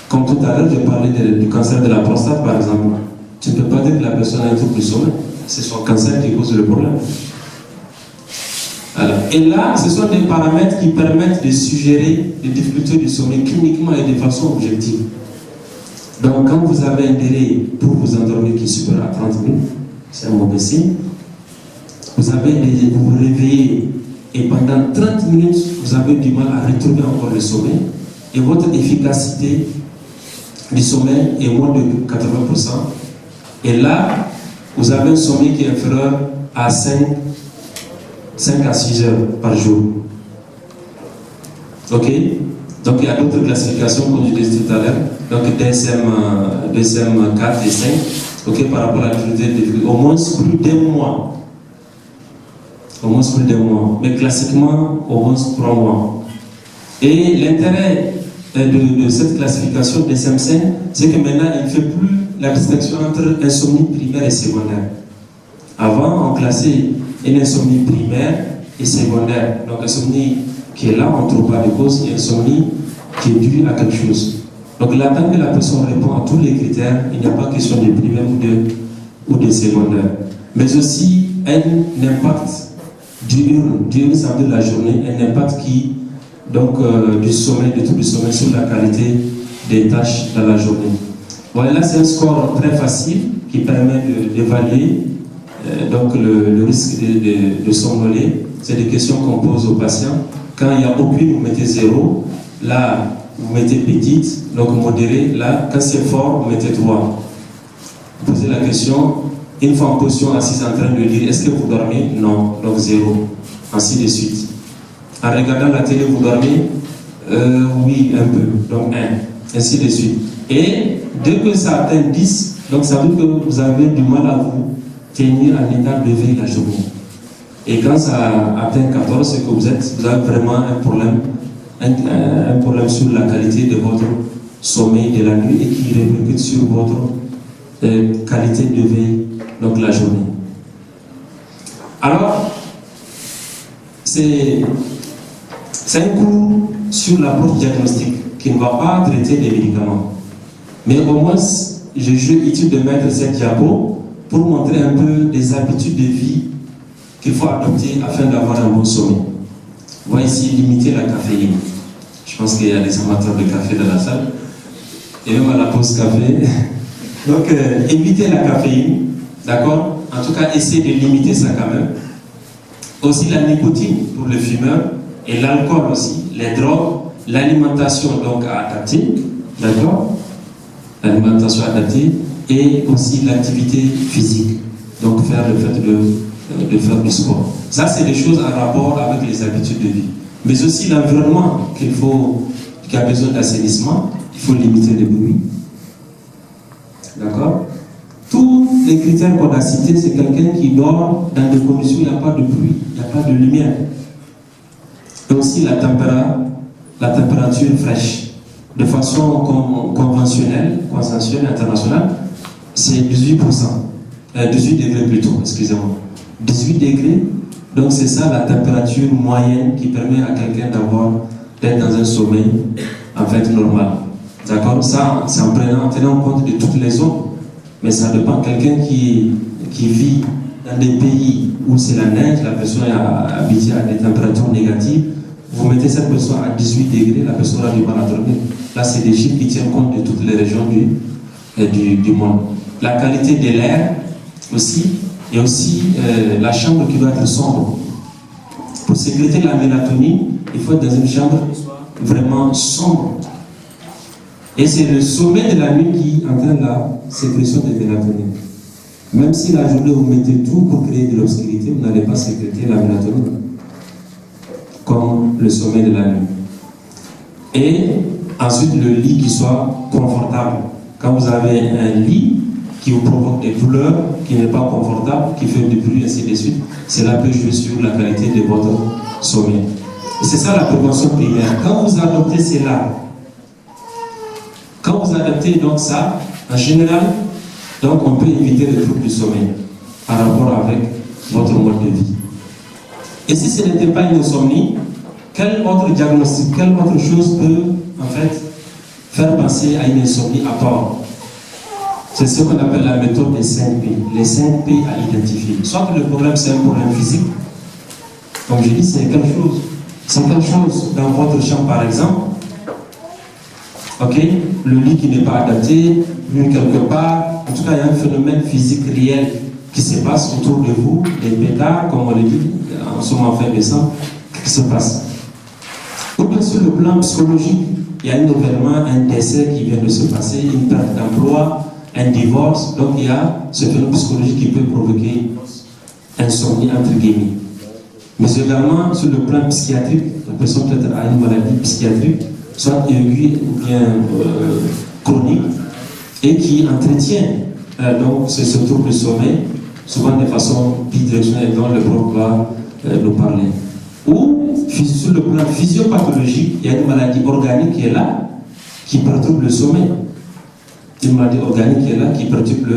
Comme tout à l'heure, j'ai parlé du cancer de la prostate, par exemple. Tu ne peux pas dire que la personne a un trouble du sommeil. C'est son cancer qui cause le problème. Alors, et là, ce sont des paramètres qui permettent de suggérer des difficultés du sommeil cliniquement et de façon objective. Donc, quand vous avez un délai pour vous endormir qui est supérieur à 30 minutes, c'est un mauvais signe. Vous vous réveillez et pendant 30 minutes, vous avez du mal à retrouver encore le sommeil et votre efficacité du sommeil est moins de 80%. Et là, vous avez un sommeil qui est inférieur à 5 à 6 heures par jour. Ok? Donc il y a d'autres classifications comme je disais tout à l'heure. Donc DSM 4 et 5. Ok, par rapport à la difficulté, au moins plus d'un mois. Au moins plus d'un mois. Mais classiquement, au moins 3 mois. Et l'intérêt de cette classification DSM 5, c'est que maintenant il ne fait plus la distinction entre insomnie primaire et secondaire. Avant, on classait une insomnie primaire et secondaire. Donc, insomnie qui est là, on ne trouve pas de cause, et insomnie qui est due à quelque chose. Donc, là, tant que la personne répond à tous les critères, il n'y a pas question de primaire ou de secondaire. Mais aussi, un impact diurne, ça veut dire la journée, un impact du sommeil, de tout le sommeil sur la qualité des tâches dans la journée. Voilà, là, c'est un score très facile qui permet d'évaluer donc le risque de somnoler. C'est des questions qu'on pose aux patients. Quand il n'y a aucune, vous mettez 0. Là, vous mettez petite, donc modéré. Là, quand c'est fort, vous mettez 3. Vous posez la question, une fois en position assise en train de dire, est-ce que vous dormez? Non, donc 0. Ainsi de suite. En regardant la télé, vous dormez? Oui, un peu, donc 1. Ainsi de suite. Et dès que ça atteint 10, donc ça veut dire que vous avez du mal à vous tenir en état de veille la journée. Et quand ça atteint 14, c'est que vous avez vraiment un problème sur la qualité de votre sommeil de la nuit et qui répercute sur votre qualité de veille, donc la journée. Alors, c'est un cours sur l'approche diagnostique qui ne va pas traiter des médicaments. Mais au moins, j'ai utile de mettre cette diapo pour montrer un peu des habitudes de vie qu'il faut adopter afin d'avoir un bon sommeil. On va ici limiter la caféine. Je pense qu'il y a des amateurs de café dans la salle. Et même à la pause café. Donc, éviter la caféine, d'accord? En tout cas, essayer de limiter ça quand même. Aussi la nicotine pour les fumeurs et l'alcool aussi, les drogues, l'alimentation donc adaptée, d'accord? L'alimentation adaptée et aussi l'activité physique, donc faire le fait de faire du sport. Ça, c'est des choses en rapport avec les habitudes de vie. Mais aussi l'environnement qui a besoin d'assainissement, il faut limiter les bruits. D'accord? Tous les critères qu'on a cités, c'est quelqu'un qui dort dans des conditions où il n'y a pas de bruit, il n'y a pas de lumière. Et aussi la température fraîche. De façon conventionnelle, internationale, c'est 18%. 18 degrés plutôt, excusez-moi. 18 degrés, donc c'est ça la température moyenne qui permet à quelqu'un d'avoir d'être dans un sommeil en fait normal. D'accord? Ça, c'est en tenant compte de toutes les zones. Mais ça dépend. Quelqu'un qui vit dans des pays où c'est la neige, la personne est habituée à des températures négatives, vous mettez cette personne à 18 degrés, la personne a du mal à dormir. Là, c'est des chiffres qui tiennent compte de toutes les régions du monde. La qualité de l'air aussi, et aussi la chambre qui doit être sombre. Pour sécréter la mélatonine, il faut être dans une chambre vraiment sombre. Et c'est le sommeil de la nuit qui entraîne la sécrétion de mélatonine. Même si la journée vous mettez tout pour créer de l'obscurité, vous n'allez pas sécréter la mélatonine comme le sommeil de la nuit. Et ensuite, le lit qui soit confortable. Quand vous avez un lit qui vous provoque des douleurs, qui n'est pas confortable, qui fait du bruit, ainsi de suite, cela peut jouer sur la qualité de votre sommeil. Et c'est ça la prévention primaire. Quand vous adoptez cela, quand vous adoptez donc ça, en général, donc on peut éviter le trouble du sommeil par rapport avec votre mode de vie. Et si ce n'était pas une insomnie, quel autre diagnostic, quelle autre chose peut en fait faire penser à une insomnie à part? C'est ce qu'on appelle la méthode des 5 P. Les 5 P à identifier. Soit que le problème c'est un problème physique, comme je dis, c'est quelque chose. C'est quelque chose dans votre chambre par exemple. Ok, le lit qui n'est pas adapté, vu quelque part, en tout cas il y a un phénomène physique réel qui se passe autour de vous, des pétards, comme on le dit, en ce moment fait décembre, qu'est-ce qui se passe? Ou bien sur le plan psychologique, il y a un événement, un décès qui vient de se passer, une perte d'emploi, un divorce, donc il y a ce phénomène psychologique qui peut provoquer insomnie entre guillemets. Mais également sur le plan psychiatrique, la personne peut-être a une maladie psychiatrique, soit aiguë ou bien chronique, et qui entretient donc ce trouble de sommeil, souvent de façon bidirectionnelle dont le prof va nous parler. Ou sur le plan physiopathologique, il y a une maladie organique qui est là, qui perturbe le sommeil. Une maladie organique qui est là, qui perturbe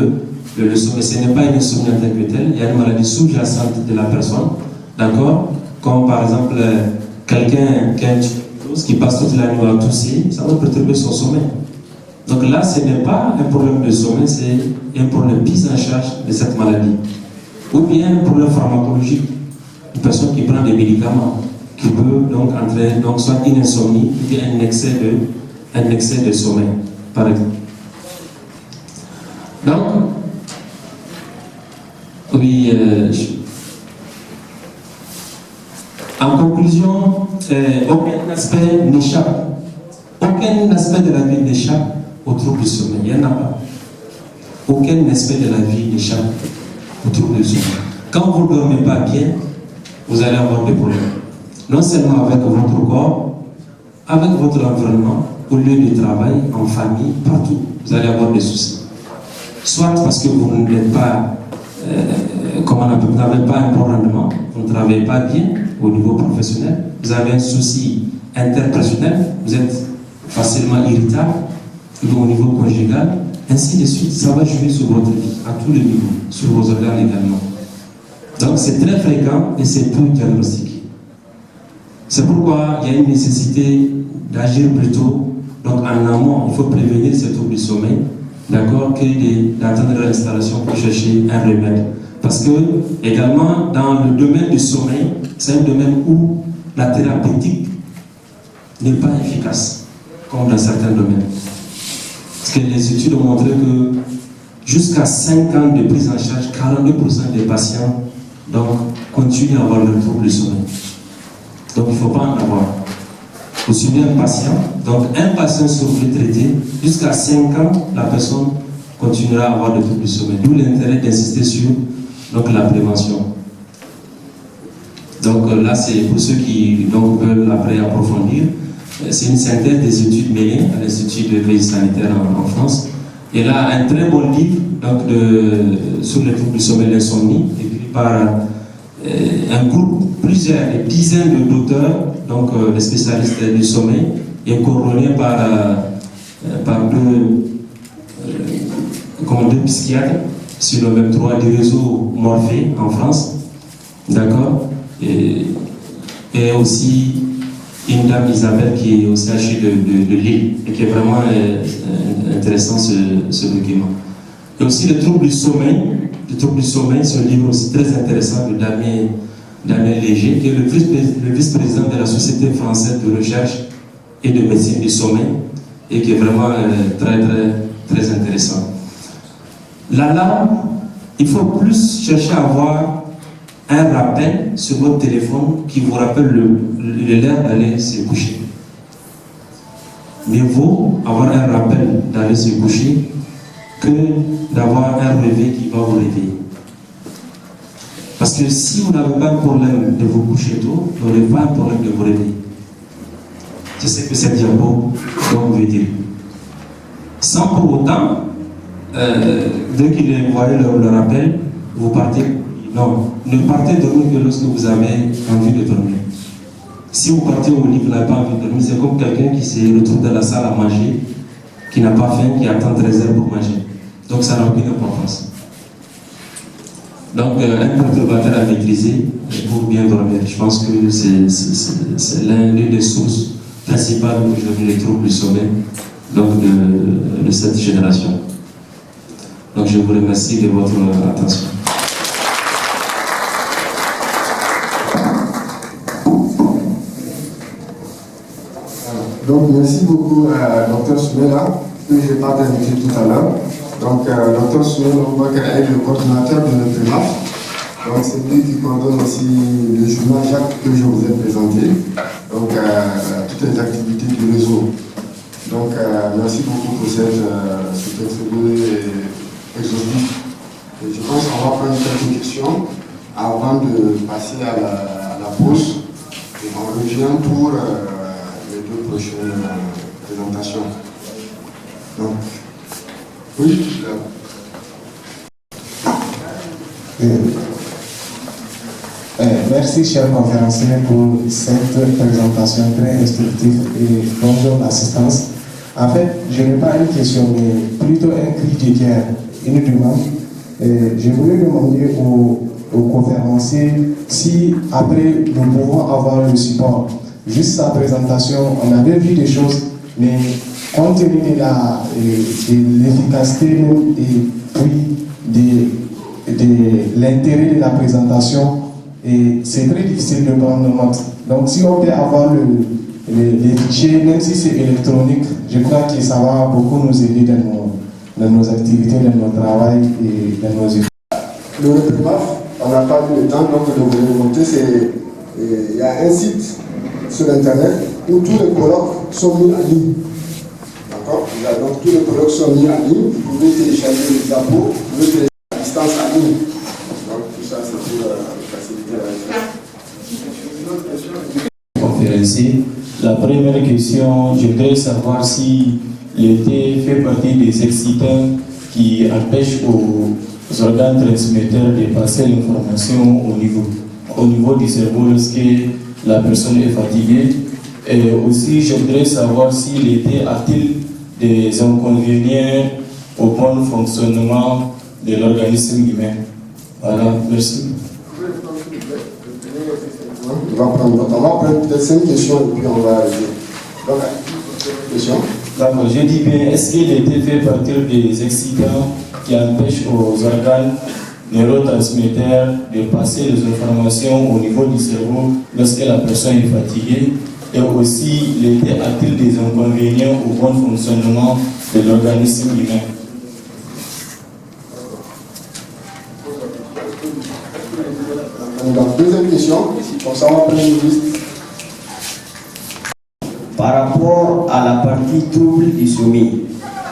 le sommeil. Ce n'est pas une insomnie en tant que telle, il y a une maladie sous-jacente de la personne, d'accord? Comme par exemple quelqu'un qui a une tuberculose qui passe toute la nuit à tousser, ça va perturber son sommeil. Donc là, ce n'est pas un problème de sommeil, c'est un problème de prise en charge de cette maladie. Ou bien un problème pharmacologique, une personne qui prend des médicaments, qui peut donc entraîner donc soit une insomnie ou bien un excès de sommeil, par exemple. Donc, oui, en conclusion, aucun aspect n'échappe. Aucun aspect de la vie n'échappe au trouble du sommeil. Il n'y en a pas. Aucun aspect de la vie n'échappe au trouble du sommeil. Quand vous ne dormez pas bien, vous allez avoir des problèmes. Non seulement avec votre corps, avec votre environnement, au lieu de travail, en famille, partout, vous allez avoir des soucis. Soit parce que vous n'êtes pas, vous n'avez pas un bon rendement, vous ne travaillez pas bien au niveau professionnel, vous avez un souci interpersonnel, vous êtes facilement irritable, au niveau conjugal, ainsi de suite, ça va jouer sur votre vie, à tous les niveaux, sur vos organes également. Donc c'est très fréquent et c'est peu diagnostiqué. C'est pourquoi il y a une nécessité d'agir plutôt, donc en amont, il faut prévenir ce trouble du sommeil, d'accord, que d'attendre l'installation pour chercher un remède. Parce que, également, dans le domaine du sommeil, c'est un domaine où la thérapeutique n'est pas efficace, comme dans certains domaines. Parce que les études ont montré que jusqu'à 5 ans de prise en charge, 42% des patients donc, continuent à avoir le trouble du sommeil. Donc il ne faut pas en avoir. Vous suivez un patient, donc un patient sur le traité, jusqu'à 5 ans, la personne continuera à avoir le trouble du sommeil. D'où l'intérêt d'insister sur donc, la prévention. Donc là, c'est pour ceux qui donc, veulent après approfondir. C'est une synthèse des études menées à l'Institut de veille sanitaire en France. Et là, un très bon livre donc, sur le trouble du sommeil et l'insomnie, écrit par un groupe, des dizaines d'auteurs, donc des spécialistes du sommeil, et couronné par deux psychiatres sur le même 3 du réseau Morphée en France, d'accord, et aussi une dame Isabelle qui est au CHU de Lille et qui est vraiment intéressant ce document. Et aussi le trouble du sommeil. Le trouble du sommeil, c'est un livre aussi très intéressant de Damien Léger, qui est le vice-président de la Société française de recherche et de médecine du sommeil, et qui est vraiment très intéressant. L'alarme, il faut plus chercher à avoir un rappel sur votre téléphone qui vous rappelle l'heure d'aller se coucher. Mieux vaut avoir un rappel d'aller se coucher que d'avoir un réveil qui va vous réveiller. Parce que si vous n'avez pas un problème de vous coucher tôt, vous n'aurez pas un problème de vous réveiller. C'est ce que cette diapo veut dire. Sans pour autant, dès qu'il est envoyé le rappel, vous partez. Non, ne partez dormir que lorsque vous avez envie de dormir. Si vous partez au lit, vous n'avez pas envie de dormir, c'est comme quelqu'un qui se retrouve dans la salle à manger, qui n'a pas faim, qui attend 13 heures pour manger. Donc ça n'a aucune importance. Donc un perturbateur à maîtriser pour bien dormir. Je pense que c'est l'une des sources principales aujourd'hui des troubles du sommeil de cette génération. Donc je vous remercie de votre attention. Donc merci beaucoup Dr Soumela, que je n'ai pas invité tout à l'heure. Donc Dr Soumela est le coordinateur de notre PRIMAF. Donc c'est lui qui coordonne aussi le journal Jacques que je vous ai présenté. Donc toutes les activités du réseau. Donc merci beaucoup pour cet exposé exhaustif. Et je pense qu'on va prendre quelques questions avant de passer à la pause. Et on revient pour les deux prochaines présentations. Donc, oui. Merci, cher conférencier, pour cette présentation très instructive et bonjour l'assistance. En fait, je n'ai pas une question, mais plutôt un cri de guerre, une demande. Je voulais demander aux conférenciers si, après, nous pouvons avoir le support. Juste sa présentation, on avait vu des choses, mais compte tenu de l'efficacité et puis de l'intérêt de la présentation, c'est très difficile de prendre note. Donc si on peut avoir les fichiers, même si c'est électronique, je crois que ça va beaucoup nous aider dans nos activités, dans notre travail et dans nos études. Le REPRIMAF, on n'a pas eu le temps donc de vous le montrer, il y a un site sur Internet où tous les colloques sont mis en ligne. D'accord? Donc tous les colloques sont mis en ligne. Vous pouvez télécharger les diapos, vous pouvez télécharger à distance en ligne. Donc tout ça, c'est pour faciliter la vie. Conférencier. La première question, je voudrais savoir si l'été fait partie des excitants qui empêchent aux organes transmetteurs de passer l'information au niveau du cerveau lorsque la personne est fatiguée. Et aussi, je voudrais savoir si l'été a-t-il des inconvénients au bon fonctionnement de l'organisme humain. Voilà, merci. On va prendre peut-être 5 questions et puis on va arrêter. Donc, question. D'accord, je dis bien, est-ce que l'été fait partie des excitants qui empêchent aux organes neurotransmetteurs de passer les informations au niveau du cerveau lorsque la personne est fatiguée? Et aussi, l'été a-t-il des inconvénients au bon fonctionnement de l'organisme humain? Donc, deuxième question, comme ça on va prendre une liste. Par rapport à la partie trouble du sommeil,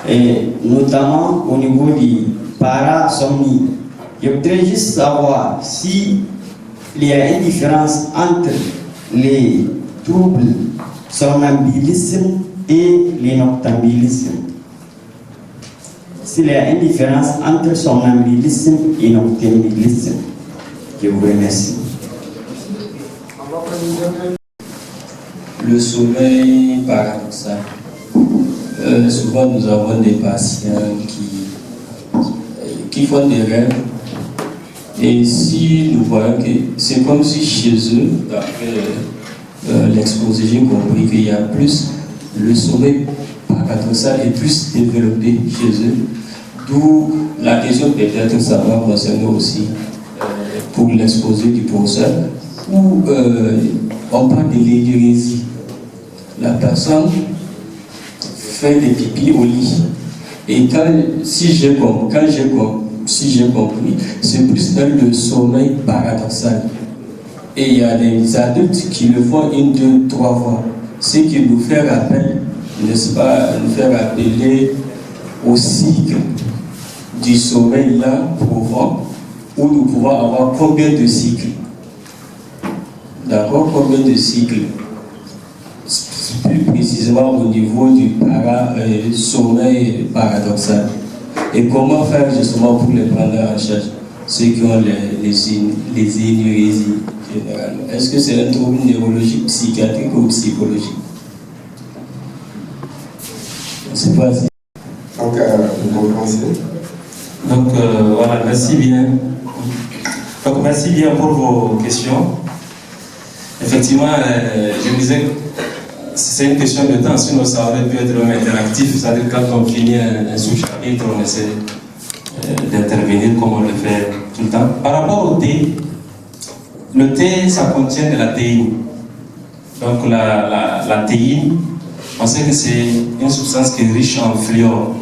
et notamment au niveau du parasomnie, je voudrais juste savoir s'il y a une différence entre les troubles somnambulisme et les noctambulisme. S'il y a une différence entre somnambulisme et noctambulisme. Je vous remercie. Le sommeil paradoxal. Souvent, nous avons des patients qui font des rêves. Et si nous voyons que c'est comme si chez eux, d'après l'exposé, j'ai compris qu'il y a plus, le sommeil paradoxal est plus développé chez eux. D'où la question peut-être ça va concerner aussi pour l'exposé du professeur, où on parle de l'énurésie. La personne fait des pipis au lit. Et si j'ai compris, c'est plus dans le sommeil paradoxal. Et il y a des adultes qui le font 1, 2, 3 fois. Ce qui nous fait rappel, n'est-ce pas, nous fait rappeler au cycle du sommeil là profond, où nous pouvons avoir combien de cycles? D'accord? Combien de cycles? Plus précisément au niveau du sommeil paradoxal. Et comment faire justement pour les prendre en charge, ceux qui ont les énurésies généralement? Est-ce que c'est un trouble neurologique, psychiatrique ou psychologique? Je ne sais pas si. Donc, vous commencez. Donc voilà, merci bien. Donc merci bien pour vos questions. Effectivement, je me disais, c'est une question de temps, sinon ça aurait pu être interactif, c'est-à-dire quand on finit un sous-chapitre, on essaie d'intervenir comme on le fait tout le temps. Par rapport au thé, le thé, ça contient de la théine. Donc la théine, on sait que c'est une substance qui est riche en fluor.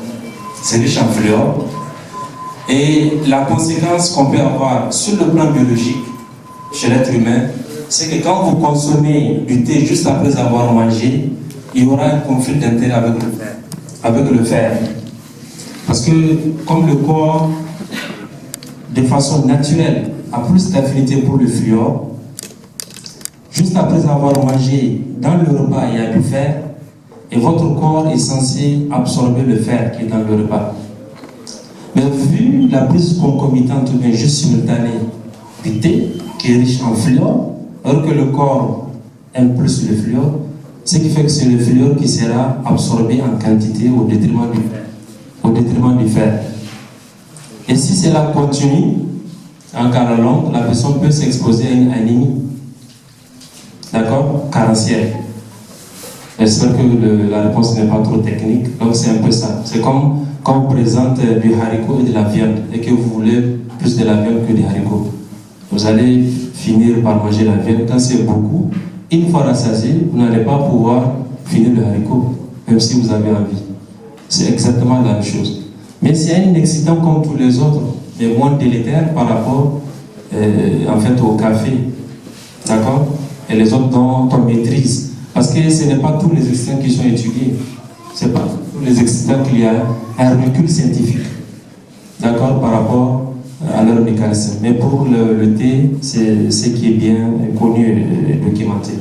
C'est riche en fluor. Et la conséquence qu'on peut avoir sur le plan biologique chez l'être humain, c'est que quand vous consommez du thé juste après avoir mangé, il y aura un conflit d'intérêt avec le fer. Parce que comme le corps, de façon naturelle, a plus d'affinité pour le fluor, juste après avoir mangé, dans le repas, il y a du fer, et votre corps est censé absorber le fer qui est dans le repas. Mais vu la prise concomitante ou bien juste simultanée du thé, qui est riche en fluor, alors que le corps aime plus le fluor, ce qui fait que c'est le fluor qui sera absorbé en quantité au détriment du fer. Et si cela continue, en cas long, la personne peut s'exposer à une anémie, d'accord, carentielle. J'espère que la réponse n'est pas trop technique, donc c'est un peu ça. C'est comme quand on présente du haricot et de la viande, et que vous voulez plus de la viande que des haricots. Vous allez finir par manger la viande. Quand c'est beaucoup, une fois rassasié, vous n'allez pas pouvoir finir le haricot, même si vous avez envie. C'est exactement la même chose. Mais c'est un excitant comme tous les autres, mais moins délétère par rapport en fait au café. D'accord? Et les autres dont on maîtrise. Parce que ce n'est pas tous les excitants qui sont étudiés. Ce n'est pas tous les excitants qu'il y a un recul scientifique. D'accord? Par rapport à leur mécanisme. Mais pour le thé, c'est ce qui est bien connu et documenté.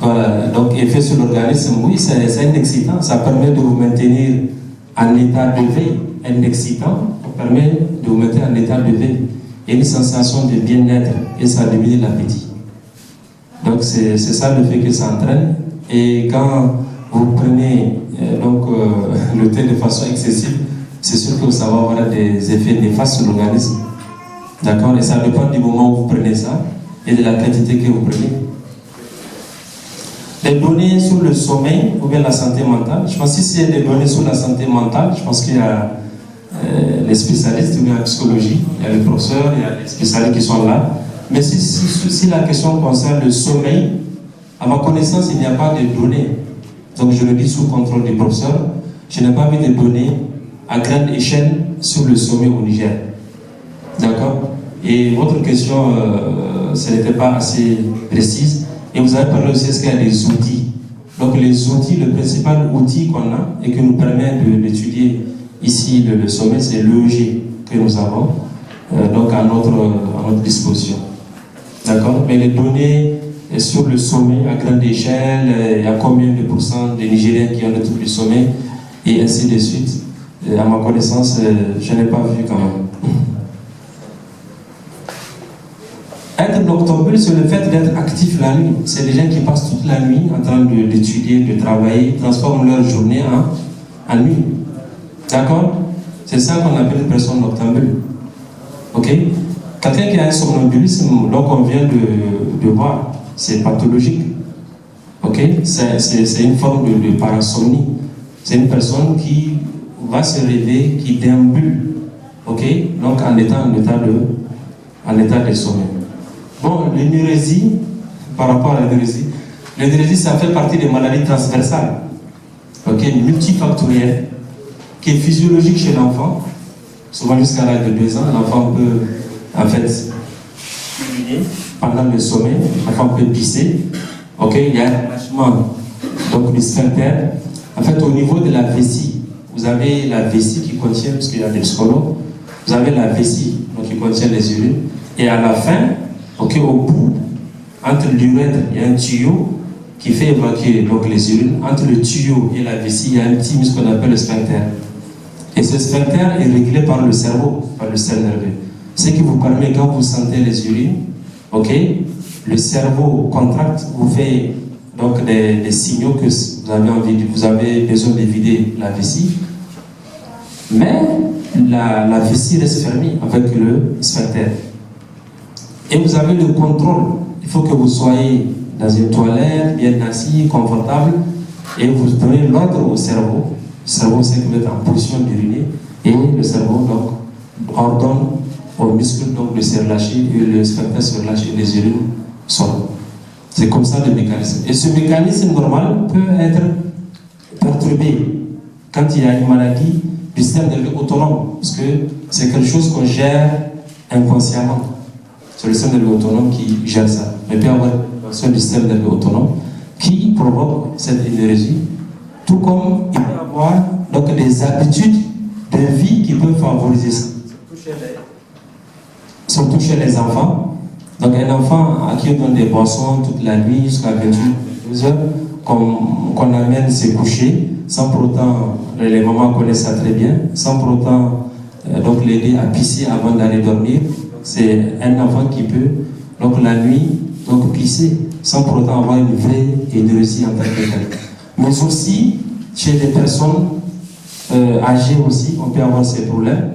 Voilà, donc effet sur l'organisme, oui, c'est un excitant, ça permet de vous maintenir en état de veille. Un excitant permet de vous maintenir en état de veille. Et une sensation de bien-être, et ça diminue l'appétit. Donc c'est ça le fait que ça entraîne. Et quand vous prenez le thé de façon excessive, c'est sûr que ça va avoir des effets néfastes sur l'organisme. D'accord? Et ça dépend du moment où vous prenez ça et de la quantité que vous prenez. Les données sur le sommeil ou bien la santé mentale, je pense que si c'est des données sur la santé mentale, je pense qu'il y a les spécialistes ou bien la psychologie, il y a les professeurs, il y a les spécialistes qui sont là. Mais si la question concerne le sommeil, à ma connaissance, il n'y a pas de données. Donc je le dis sous contrôle des professeurs, je n'ai pas vu de données à grande échelle sur le sommeil au Niger. D'accord? Et votre question, ce n'était pas assez précise. Et vous avez parlé aussi, est-ce qu'il y a des outils? Donc les outils, le principal outil qu'on a et qui nous permet d'étudier ici le sommeil, c'est l'EEG que nous avons donc à notre disposition. D'accord? Mais les données sur le sommeil à grande échelle, il y a combien de pourcents des Nigériens qui ont le trouble du sommeil et ainsi de suite. À ma connaissance, je n'ai pas vu quand même. Être noctambule, c'est le fait d'être actif la nuit. C'est des gens qui passent toute la nuit en train d'étudier, de travailler, transforment leur journée en nuit. D'accord? C'est ça qu'on appelle une personne noctambule. Ok? Quelqu'un qui a un somnambulisme, donc on vient de voir, c'est pathologique. Ok, c'est une forme de parasomnie. C'est une personne qui va se réveiller, qui déambule, ok, donc en état de sommeil. Bon, l'énurésie, par rapport à l'énurésie, ça fait partie des maladies transversales, ok, multifactorielles, qui est physiologique chez l'enfant. Souvent jusqu'à l'âge de 2 ans, l'enfant peut en fait uriner pendant le sommeil, l'enfant peut pisser, ok, il y a un relâchement donc du sphincter. En fait, au niveau de la vessie, vous avez la vessie qui contient, parce qu'il y a des psychologues, vous avez la vessie donc qui contient les urines, et à la fin, ok, au bout, entre l'urètre, il y a un tuyau qui fait évacuer donc les urines. Entre le tuyau et la vessie, il y a un petit muscle qu'on appelle le sphincter. Et ce sphincter est régulé par le cerveau, par le système nerveux. Ce qui vous permet, quand vous sentez les urines, ok, le cerveau contracte, vous fait donc des signaux que vous avez besoin de vider la vessie. Mais la vessie reste fermée avec le sphincter. Et vous avez le contrôle. Il faut que vous soyez dans une toilette, bien assis, confortable, et vous donnez l'ordre au cerveau. Le cerveau sait que vous êtes en position d'uriner, et le cerveau donc ordonne aux muscles donc, de se relâcher, et le sphincter se relâche, et les urines sortent. C'est comme ça le mécanisme. Et ce mécanisme normal peut être perturbé quand il y a une maladie du système nerveux autonome, parce que c'est quelque chose qu'on gère inconsciemment. C'est le système nerveux autonome qui gère ça. Mais il peut y avoir une action du système nerveux autonome qui provoque cette énergie, tout comme il peut y avoir donc, des habitudes de vie qui peuvent favoriser ça. Surtout chez les enfants. Donc un enfant à qui on donne des boissons toute la nuit jusqu'à 22 heures, qu'on amène se coucher, sans pour autant, les mamans connaissent ça très bien, sans pour autant donc l'aider à pisser avant d'aller dormir. C'est un enfant qui peut, donc la nuit, donc pisser, sans pour autant avoir une vraie énergie en tant que telle. Mais aussi, chez des personnes âgées aussi, on peut avoir ces problèmes,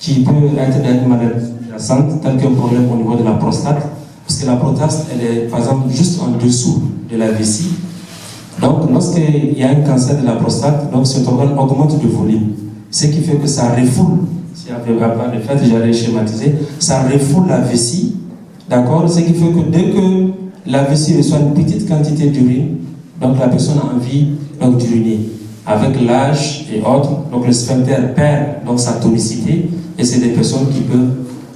qui peuvent être une maladie jacente, tel qu'un problème au niveau de la prostate, parce que la prostate, elle est par exemple juste en dessous de la vessie. Donc, lorsqu'il y a un cancer de la prostate, donc cet organe augmente de volume, ce qui fait que ça refoule. Si on ne veut pas le fait, j'allais schématiser, ça refoule la vessie, d'accord? Ce qui fait que dès que la vessie reçoit une petite quantité d'urine, donc la personne a envie donc d'uriner. Avec l'âge et autres, donc le sphincter perd donc sa tonicité, et c'est des personnes qui peuvent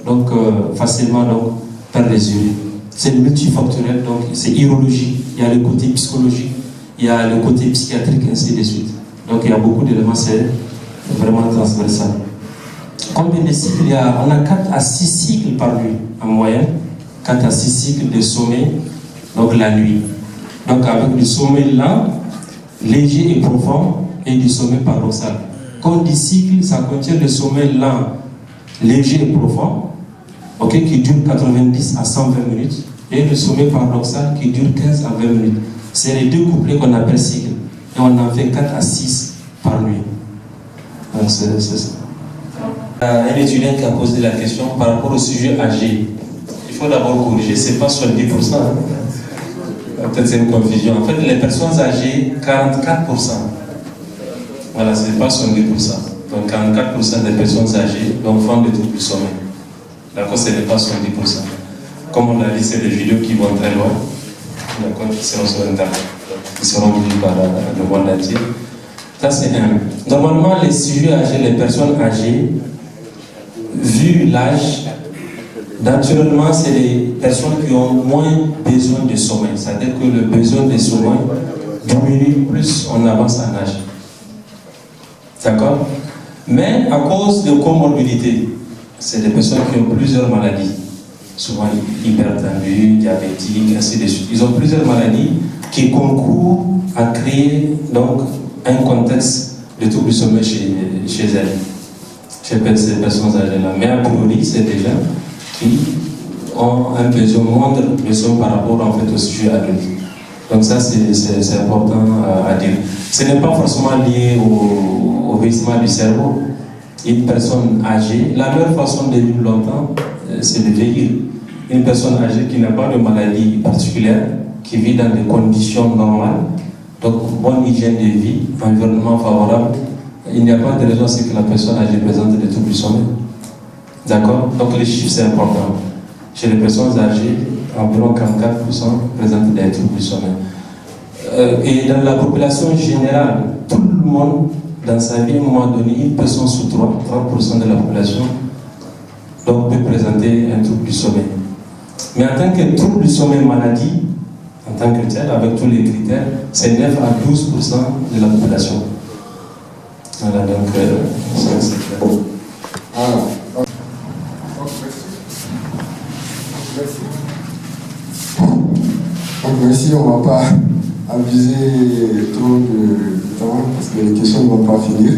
donc facilement donc perdre les urines. C'est multifactoriel, donc c'est urologique, il y a le côté psychologique, il y a le côté psychiatrique, ainsi de suite. Donc il y a beaucoup d'éléments, c'est vraiment transversal. Combien de cycles il y a? On a 4 à 6 cycles par nuit en moyenne, 4 à 6 cycles de sommeil, donc la nuit. Donc avec du sommeil lent, léger et profond, et du sommeil paradoxal. Comme des cycles, ça contient le sommeil lent, léger et profond, okay, qui dure 90 à 120 minutes, et le sommeil paradoxal qui dure 15 à 20 minutes. C'est les deux couplets qu'on appelle cycles. Et on en fait 4 à 6 par nuit. Donc c'est ça. Un étudiant qui a posé la question par rapport au sujet âgé. Il faut d'abord corriger, c'est pas 70%. Peut-être c'est une confusion. En fait, les personnes âgées, 44%. Voilà, c'est pas 70%. Donc 44% des personnes âgées font des troubles du sommeil. D'accord, ce n'est pas 70%. Comme on l'a dit, c'est des vidéos qui vont très loin. D'accord, qui seront sur Internet, qui seront vues par le monde entier. Ça, c'est un. Normalement, les sujets âgés, les personnes âgées, vu l'âge, naturellement, c'est les personnes qui ont moins besoin de sommeil. C'est-à-dire que le besoin de sommeil diminue plus on avance en âge. D'accord? Mais à cause de comorbidités, c'est des personnes qui ont plusieurs maladies, souvent hypertendues, diabétiques, ainsi de suite. Ils ont plusieurs maladies qui concourent à créer donc un contexte de trouble du sommeil chez elles, chez ces personnes âgées-là. Mais a priori, c'est des gens qui ont un besoin moindre de sommeil par rapport en fait, au sujet adulte. Donc ça, c'est important à dire. Ce n'est pas forcément lié au vieillissement du cerveau. une personne âgée, la meilleure façon de vivre longtemps, c'est de vieillir. Une personne âgée qui n'a pas de maladie particulière, qui vit dans des conditions normales, donc bonne hygiène de vie, environnement favorable, il n'y a pas de raison à ce que la personne âgée présente des troubles du sommeil. D'accord? Donc les chiffres c'est important. Chez les personnes âgées, environ 44% présentent des troubles du sommeil. Et dans la population générale, tout le monde, dans sa vie, à un moment donné, une personne sur 30% de la population, donc peut présenter un trouble du sommeil. Mais en tant que trouble du sommeil maladie, en tant que tel, avec tous les critères, c'est 9 à 12% de la population. Voilà, donc ça c'est clair. Voilà. Donc merci, on ne va pas abuser trop de temps parce que les questions ne vont pas finir.